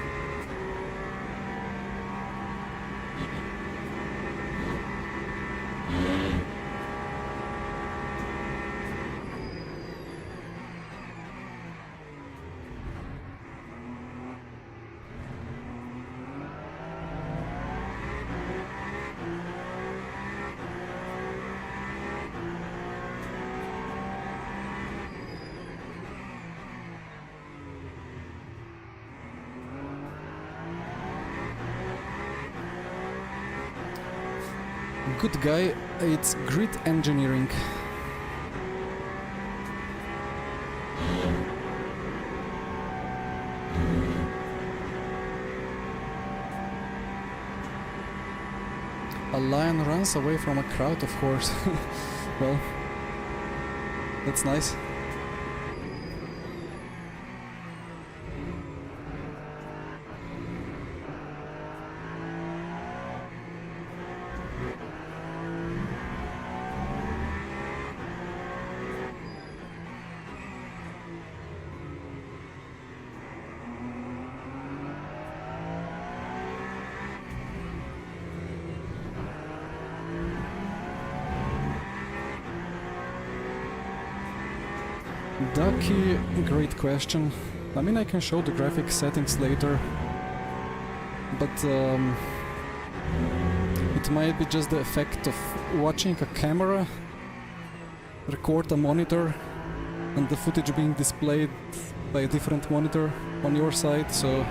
Good guy, it's grid engineering. A lion runs away from a crowd, of course. Well, that's nice. Ducky, great question. I mean, I can show the graphic settings later, but it might be just the effect of watching a camera record a monitor and the footage being displayed by a different monitor on your side, so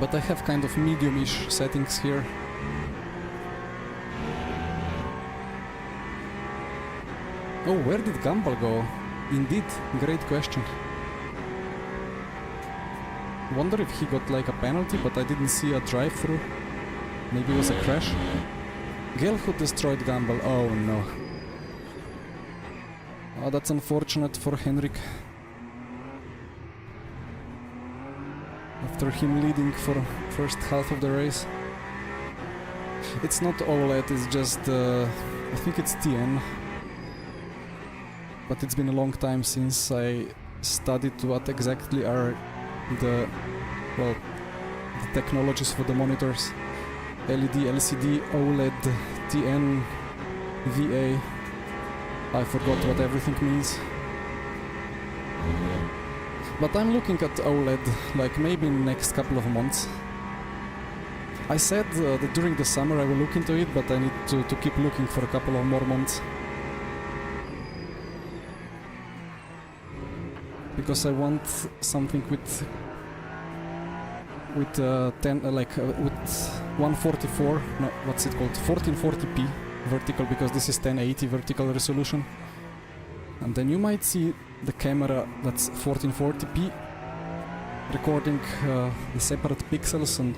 but I have kind of medium-ish settings here. Oh, where did Gumball go? Indeed, great question. Wonder if he got like a penalty, but I didn't see a drive-through. Maybe it was a crash. Gelhut destroyed Gumball. Oh no. Oh, that's unfortunate for Henrik. After him leading for first half of the race. It's not OLED, it's just I think it's TN. But it's been a long time since I studied what exactly are the technologies for the monitors. LED, LCD, OLED, TN, VA. I forgot what everything means. But I'm looking at OLED, like maybe in the next couple of months. I said that during the summer I will look into it, but I need to keep looking for a couple of more months. Because I want something with 144, no, what's it called, 1440p vertical, because this is 1080 vertical resolution. And then you might see the camera that's 1440p recording the separate pixels, and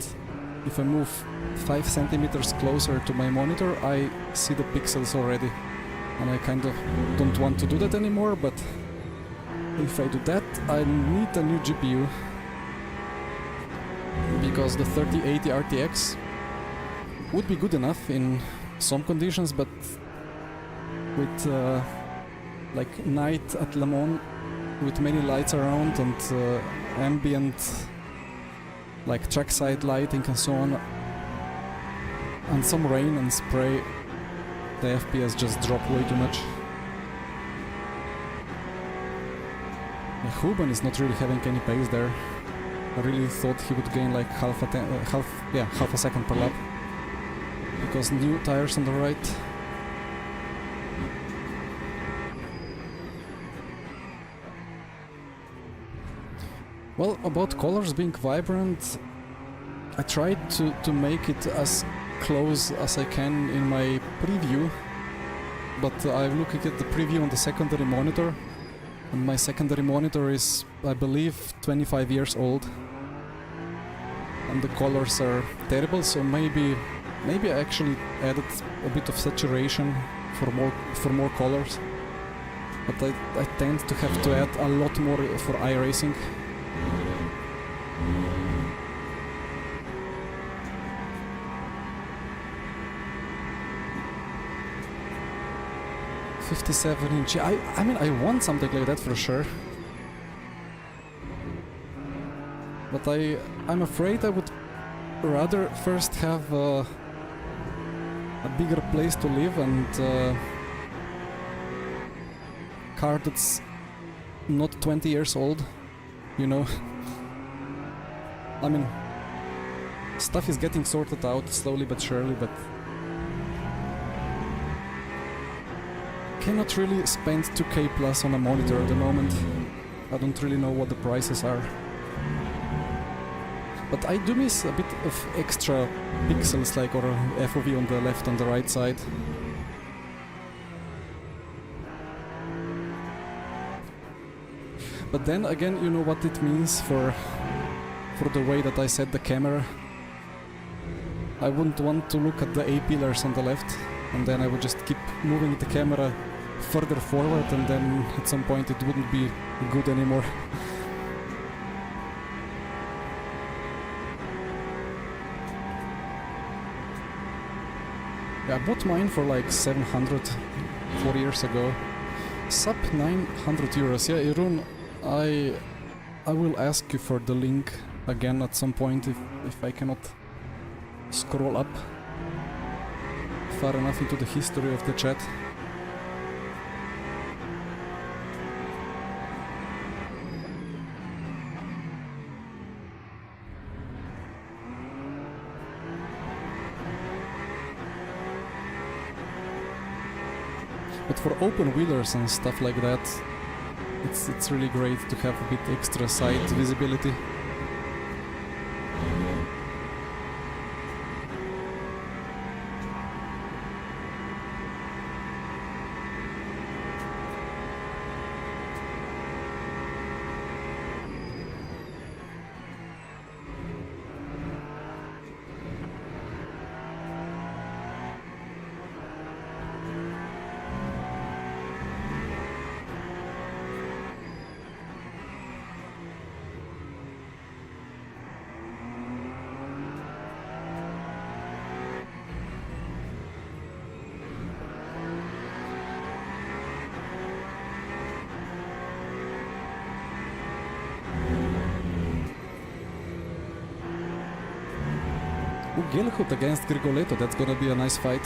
if I move 5 centimeters closer to my monitor, I see the pixels already. And I kind of don't want to do that anymore, but if I do that, I need a new GPU. Because the 3080 RTX would be good enough in some conditions, but with like night at Le Mans, with many lights around and ambient, like trackside lighting and so on, and some rain and spray, the FPS just drop way too much. Huben is not really having any pace there. I really thought he would gain like half a second per lap, because new tires on the right. Well, about colors being vibrant, I tried to make it as close as I can in my preview, but I'm looking at the preview on the secondary monitor, and my secondary monitor is, I believe, 25 years old, and the colors are terrible. So maybe I actually added a bit of saturation for more colors, but I tend to have to add a lot more for iRacing. .57-inch. I mean, I want something like that for sure. But I'm afraid I would rather first have a bigger place to live and car that's not 20 years old, you know. I mean, stuff is getting sorted out slowly but surely, but cannot really spend 2k plus on a monitor at the moment. I don't really know what the prices are. But I do miss a bit of extra pixels, like, or FOV on the left and the right side. But then again, you know what it means for the way that I set the camera. I wouldn't want to look at the A pillars on the left, and then I would just keep moving the camera further forward, and then at some point it wouldn't be good anymore. Yeah, I bought mine for like 700 4 years ago. Sub 900 euros. Yeah, Irun, I will ask you for the link again at some point if I cannot scroll up far enough into the history of the chat. But for open wheelers and stuff like that, it's really great to have a bit extra side visibility. Gelhut against Grigoletto, that's gonna be a nice fight.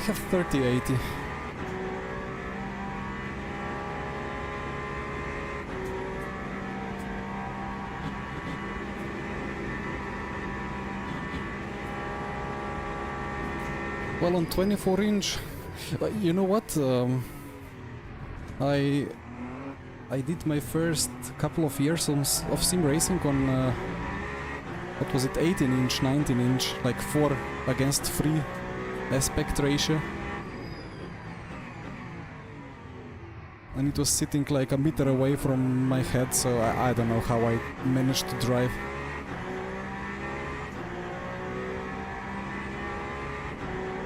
have 3080. Well, on 24-inch, you know what? I did my first couple of years of sim racing on what was it, 18-inch, 19-inch, like 4:3 aspect ratio, and it was sitting like a meter away from my head, so I don't know how I managed to drive.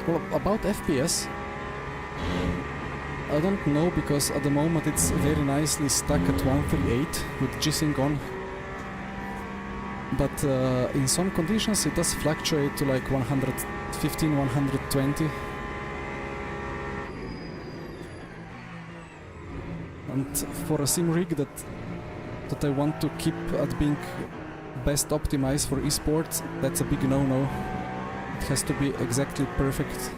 Well, about FPS, I don't know, because at the moment it's very nicely stuck at 138 with G-Sync on. But in some conditions it does fluctuate to like 115, 120. And for a sim rig that I want to keep at being best optimized for esports, that's a big no-no. It has to be exactly perfect,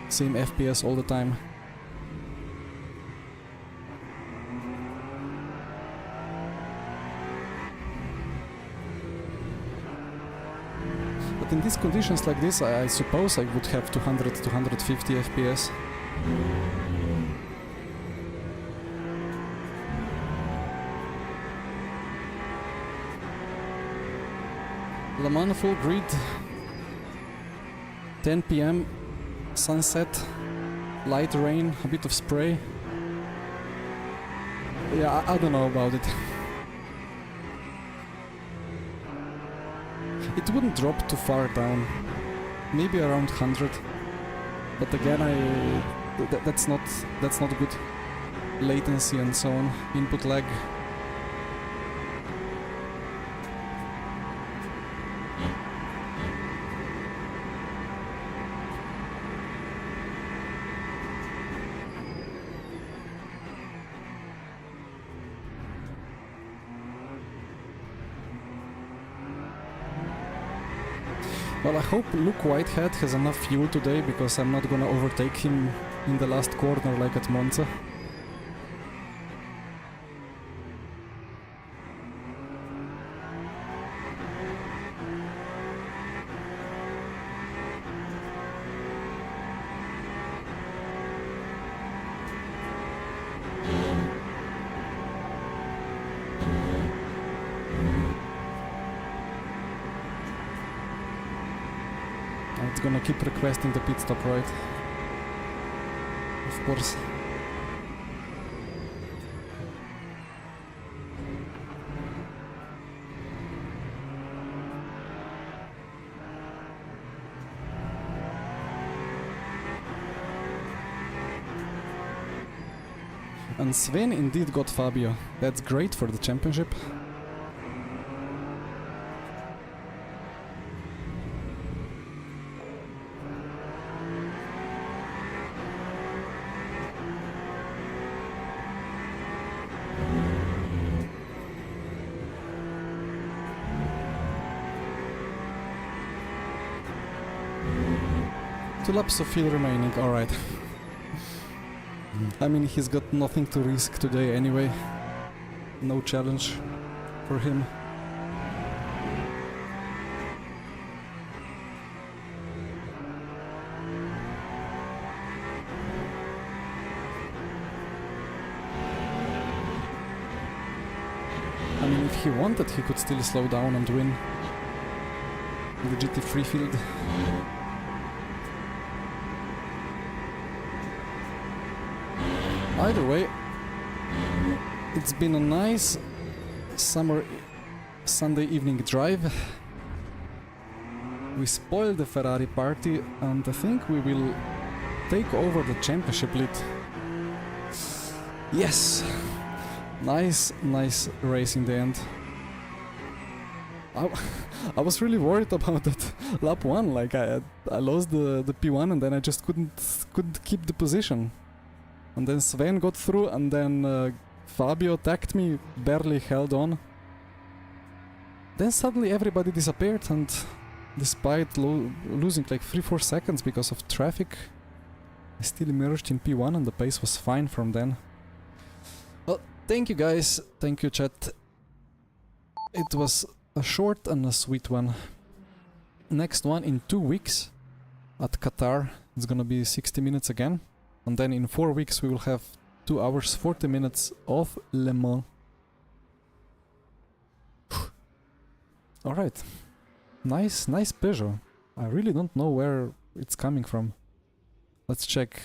same FPS all the time. But in these conditions like this, I suppose I would have 200, 250 FPS. Le Mans full grid, 10 PM, sunset, light rain, a bit of spray. Yeah, I don't know about it. It wouldn't drop too far down, maybe around 100. But again, that's not good. Latency and so on, input lag. Well, I hope Luke Whitehead has enough fuel today, because I'm not gonna overtake him in the last corner like at Monza. It's gonna keep requesting the pit stop, right? Of course. And Sven indeed got Fabio. That's great for the championship. Two laps of fuel remaining, alright. I mean, he's got nothing to risk today anyway. No challenge for him. I mean, if he wanted, he could still slow down and win the GT3 field. Either way, it's been a nice summer Sunday evening drive. We spoiled the Ferrari party, and I think we will take over the championship lead. Yes! Nice race in the end. I was really worried about that lap 1, like I lost the P1 and then I just couldn't keep the position. And then Sven got through, and then Fabio attacked me, barely held on. Then suddenly everybody disappeared, and despite losing like 3-4 seconds because of traffic, I still emerged in P1 and the pace was fine from then. Well, thank you guys, thank you chat. It was a short and a sweet one. Next one in 2 weeks at Qatar. It's gonna be 60 minutes again. And then in 4 weeks we will have 2 hours 40 minutes of Le Mans. Alright. Nice Peugeot. I really don't know where it's coming from. Let's check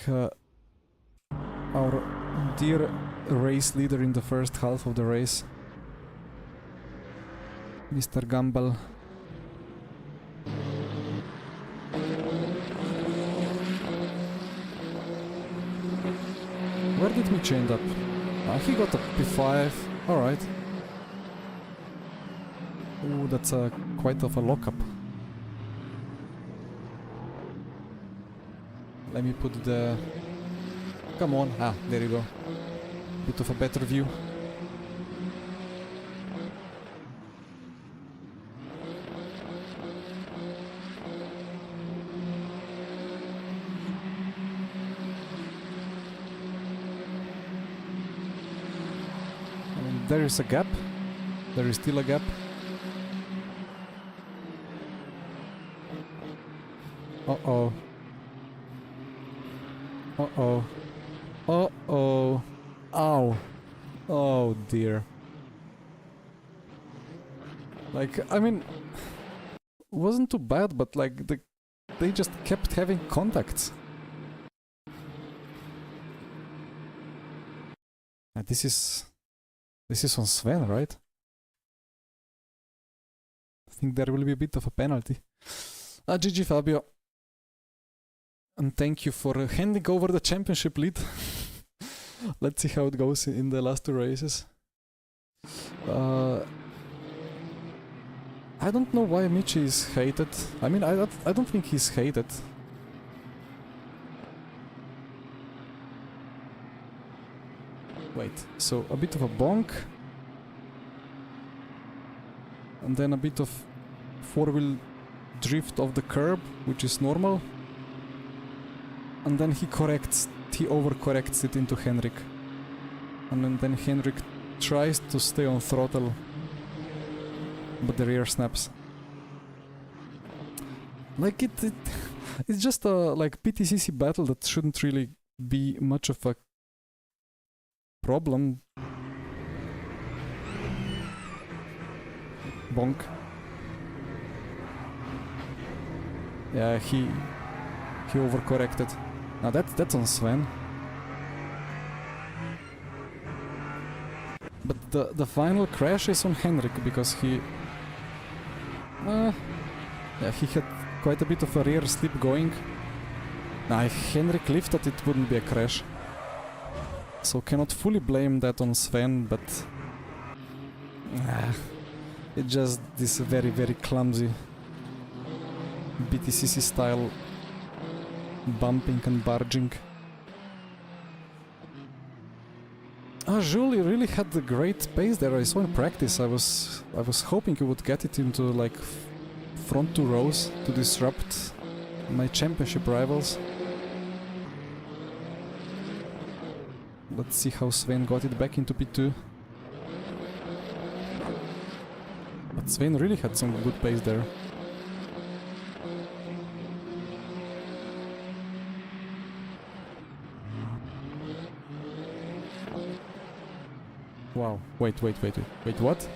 our dear race leader in the first half of the race. Mr. Gumbel. Where did Michi end up? He got a P5. Alright. Ooh, that's quite of a lockup. Let me put the... Come on. Ah, there you go. Bit of a better view. There is a gap. There is still a gap. Uh-oh. Uh-oh. Uh-oh. Ow. Oh dear. Like, I mean, wasn't too bad, but like they just kept having contacts. And this is on Sven, right? I think there will be a bit of a penalty. GG Fabio. And thank you for handing over the championship lead. Let's see how it goes in the last 2 races. I don't know why Michi is hated. I mean, I don't think he's hated. Wait, so a bit of a bonk. And then a bit of 4-wheel drift off the curb, which is normal. And then he overcorrects it into Henrik. And then Henrik tries to stay on throttle, but the rear snaps. Like it's just a like PTCC battle that shouldn't really be much of a problem. Bonk. Yeah, he overcorrected. Now that's on Sven. But the final crash is on Henrik because he had quite a bit of a rear slip going. Now if Henrik lifted it wouldn't be a crash. So cannot fully blame that on Sven, but it's just this very clumsy BTCC style bumping and barging. Jules really had a great pace there. I saw in practice. I was hoping he would get it into like front 2 rows to disrupt my championship rivals. Let's see how Sven got it back into P2. But Sven really had some good pace there. Wow. Wait, what?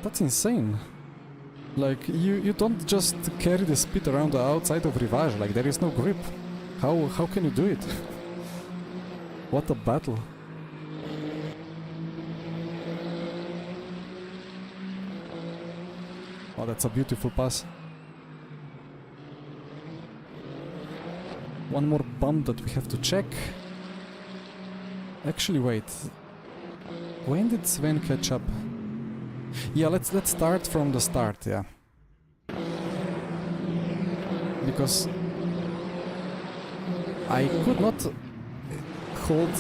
That's insane. Like, you don't just carry the speed around the outside of Rivage, like there is no grip. How can you do it? What a battle. Oh, that's a beautiful pass. One more bump that we have to check. Actually, wait. When did Sven catch up? Yeah, let's start from the start, yeah. Because I could not hold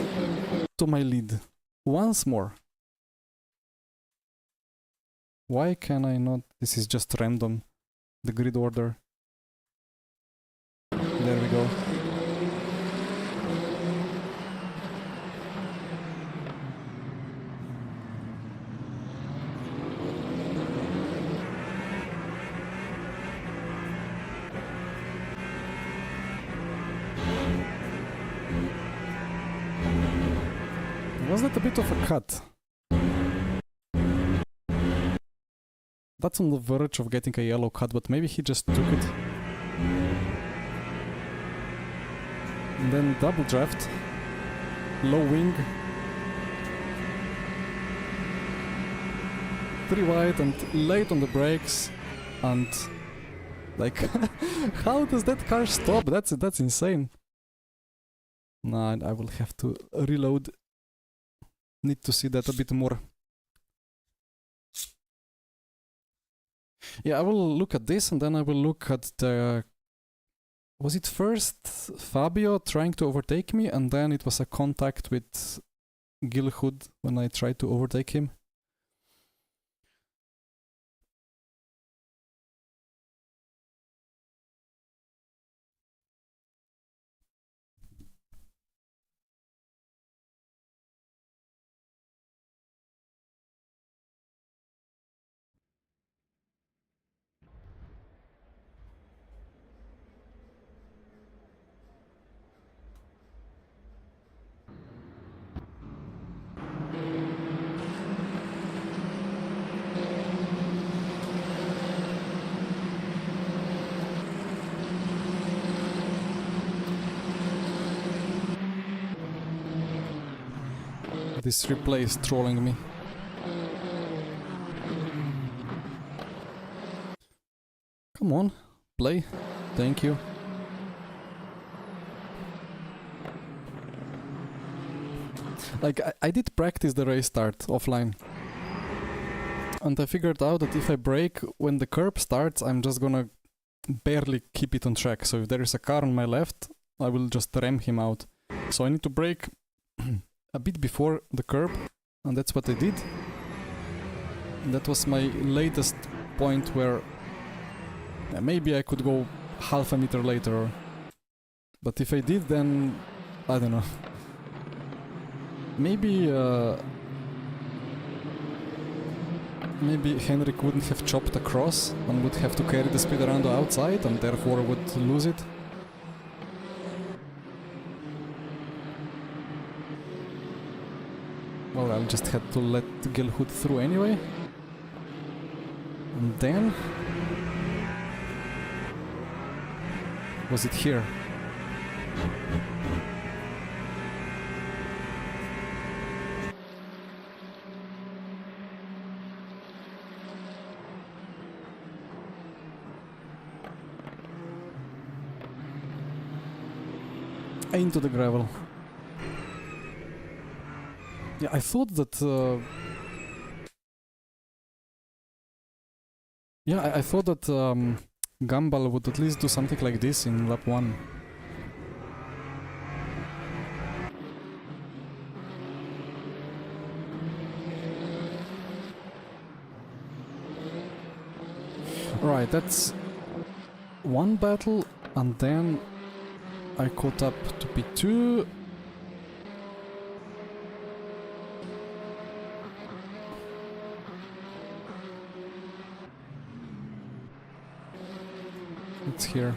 to my lead once more. Why can I not? This is just random. The grid order. There we go. Was that a bit of a cut? That's on the verge of getting a yellow cut, but maybe he just took it. And then double draft. Low wing. 3 wide and late on the brakes. And like how does that car stop? That's insane. Nah, I will have to reload. Need to see that a bit more. Yeah, I will look at this and then I will look at the... Was it first Fabio trying to overtake me and then it was a contact with Gilhood when I tried to overtake him? This replay is trolling me. Come on, play. Thank you. Like, I did practice the race start offline. And I figured out that if I brake when the curb starts, I'm just gonna barely keep it on track. So if there is a car on my left, I will just ram him out. So I need to brake a bit before the curb, and that's what I did. That was my latest point where maybe I could go half a meter later, but if I did, then I don't know. Maybe maybe Henrik wouldn't have chopped across and would have to carry the speed around the outside and therefore would lose it. Well, I just had to let Gilhood through anyway. And then... was it here? Into the gravel. Yeah, I thought that... yeah, I thought that Gumball would at least do something like this in lap 1. Right, that's one battle, and then I caught up to P2. It's here.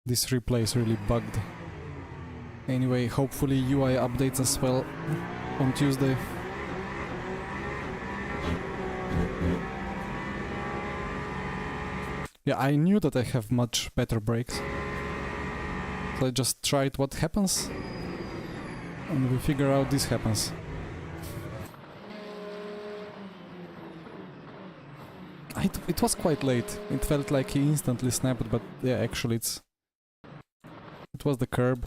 This replay is really bugged. Anyway, hopefully UI updates as well on Tuesday. Yeah, I knew that I have much better brakes. So I just tried what happens. And we figure out this happens. It was quite late. It felt like he instantly snapped, but yeah, actually it was the curb.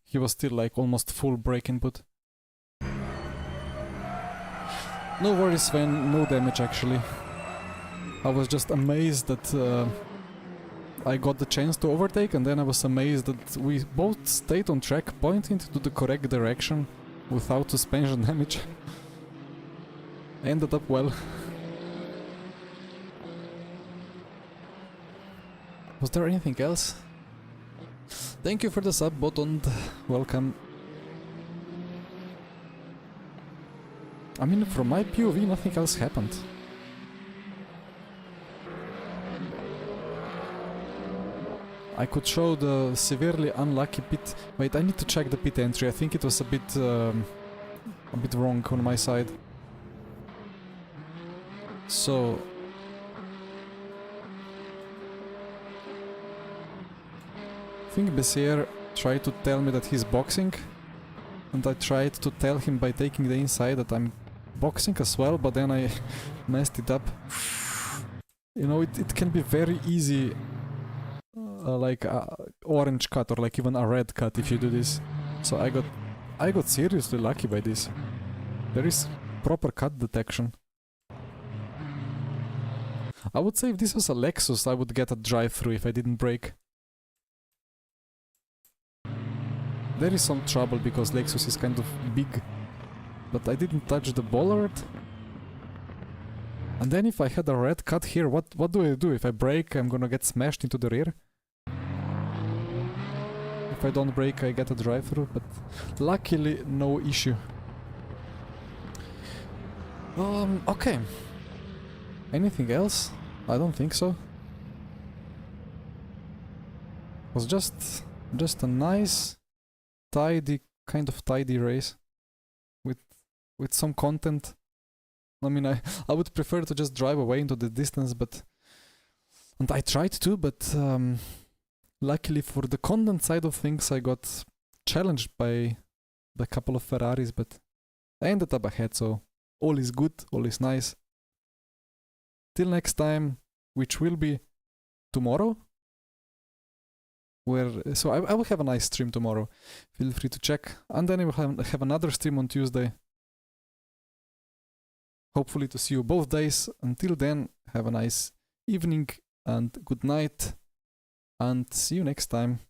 He was still like almost full brake input. No worries, Sven, no damage actually. I was just amazed that I got the chance to overtake, and then I was amazed that we both stayed on track, pointing to the correct direction without suspension damage. Ended up well. Was there anything else? Thank you for the sub, Botond. Welcome. I mean, from my POV, nothing else happened. I could show the severely unlucky pit. Wait, I need to check the pit entry. I think it was a bit wrong on my side. So I think Bessier tried to tell me that he's boxing, and I tried to tell him by taking the inside that I'm boxing as well, but then I messed it up. You know, it can be very easy, like a orange cut or like even a red cut if you do this. So I got seriously lucky by this. There is proper cut detection. I would say if this was a Lexus, I would get a drive-through if I didn't brake. There is some trouble because Lexus is kind of big, but I didn't touch the bollard. And then if I had a red cut here, what do I do? If I brake, I'm gonna get smashed into the rear. If I don't brake, I get a drive-through, but luckily no issue. Okay. Anything else? I don't think so. It was just a nice, tidy, kind of tidy race with some content. I mean, I would prefer to just drive away into the distance, and I tried to, but luckily for the content side of things, I got challenged by a couple of Ferraris, but I ended up ahead, so all is good, all is nice. Till next time, which will be tomorrow. So I will have a nice stream tomorrow. Feel free to check, and then I will have another stream on Tuesday. Hopefully to see you both days. Until then, have a nice evening and good night, and see you next time.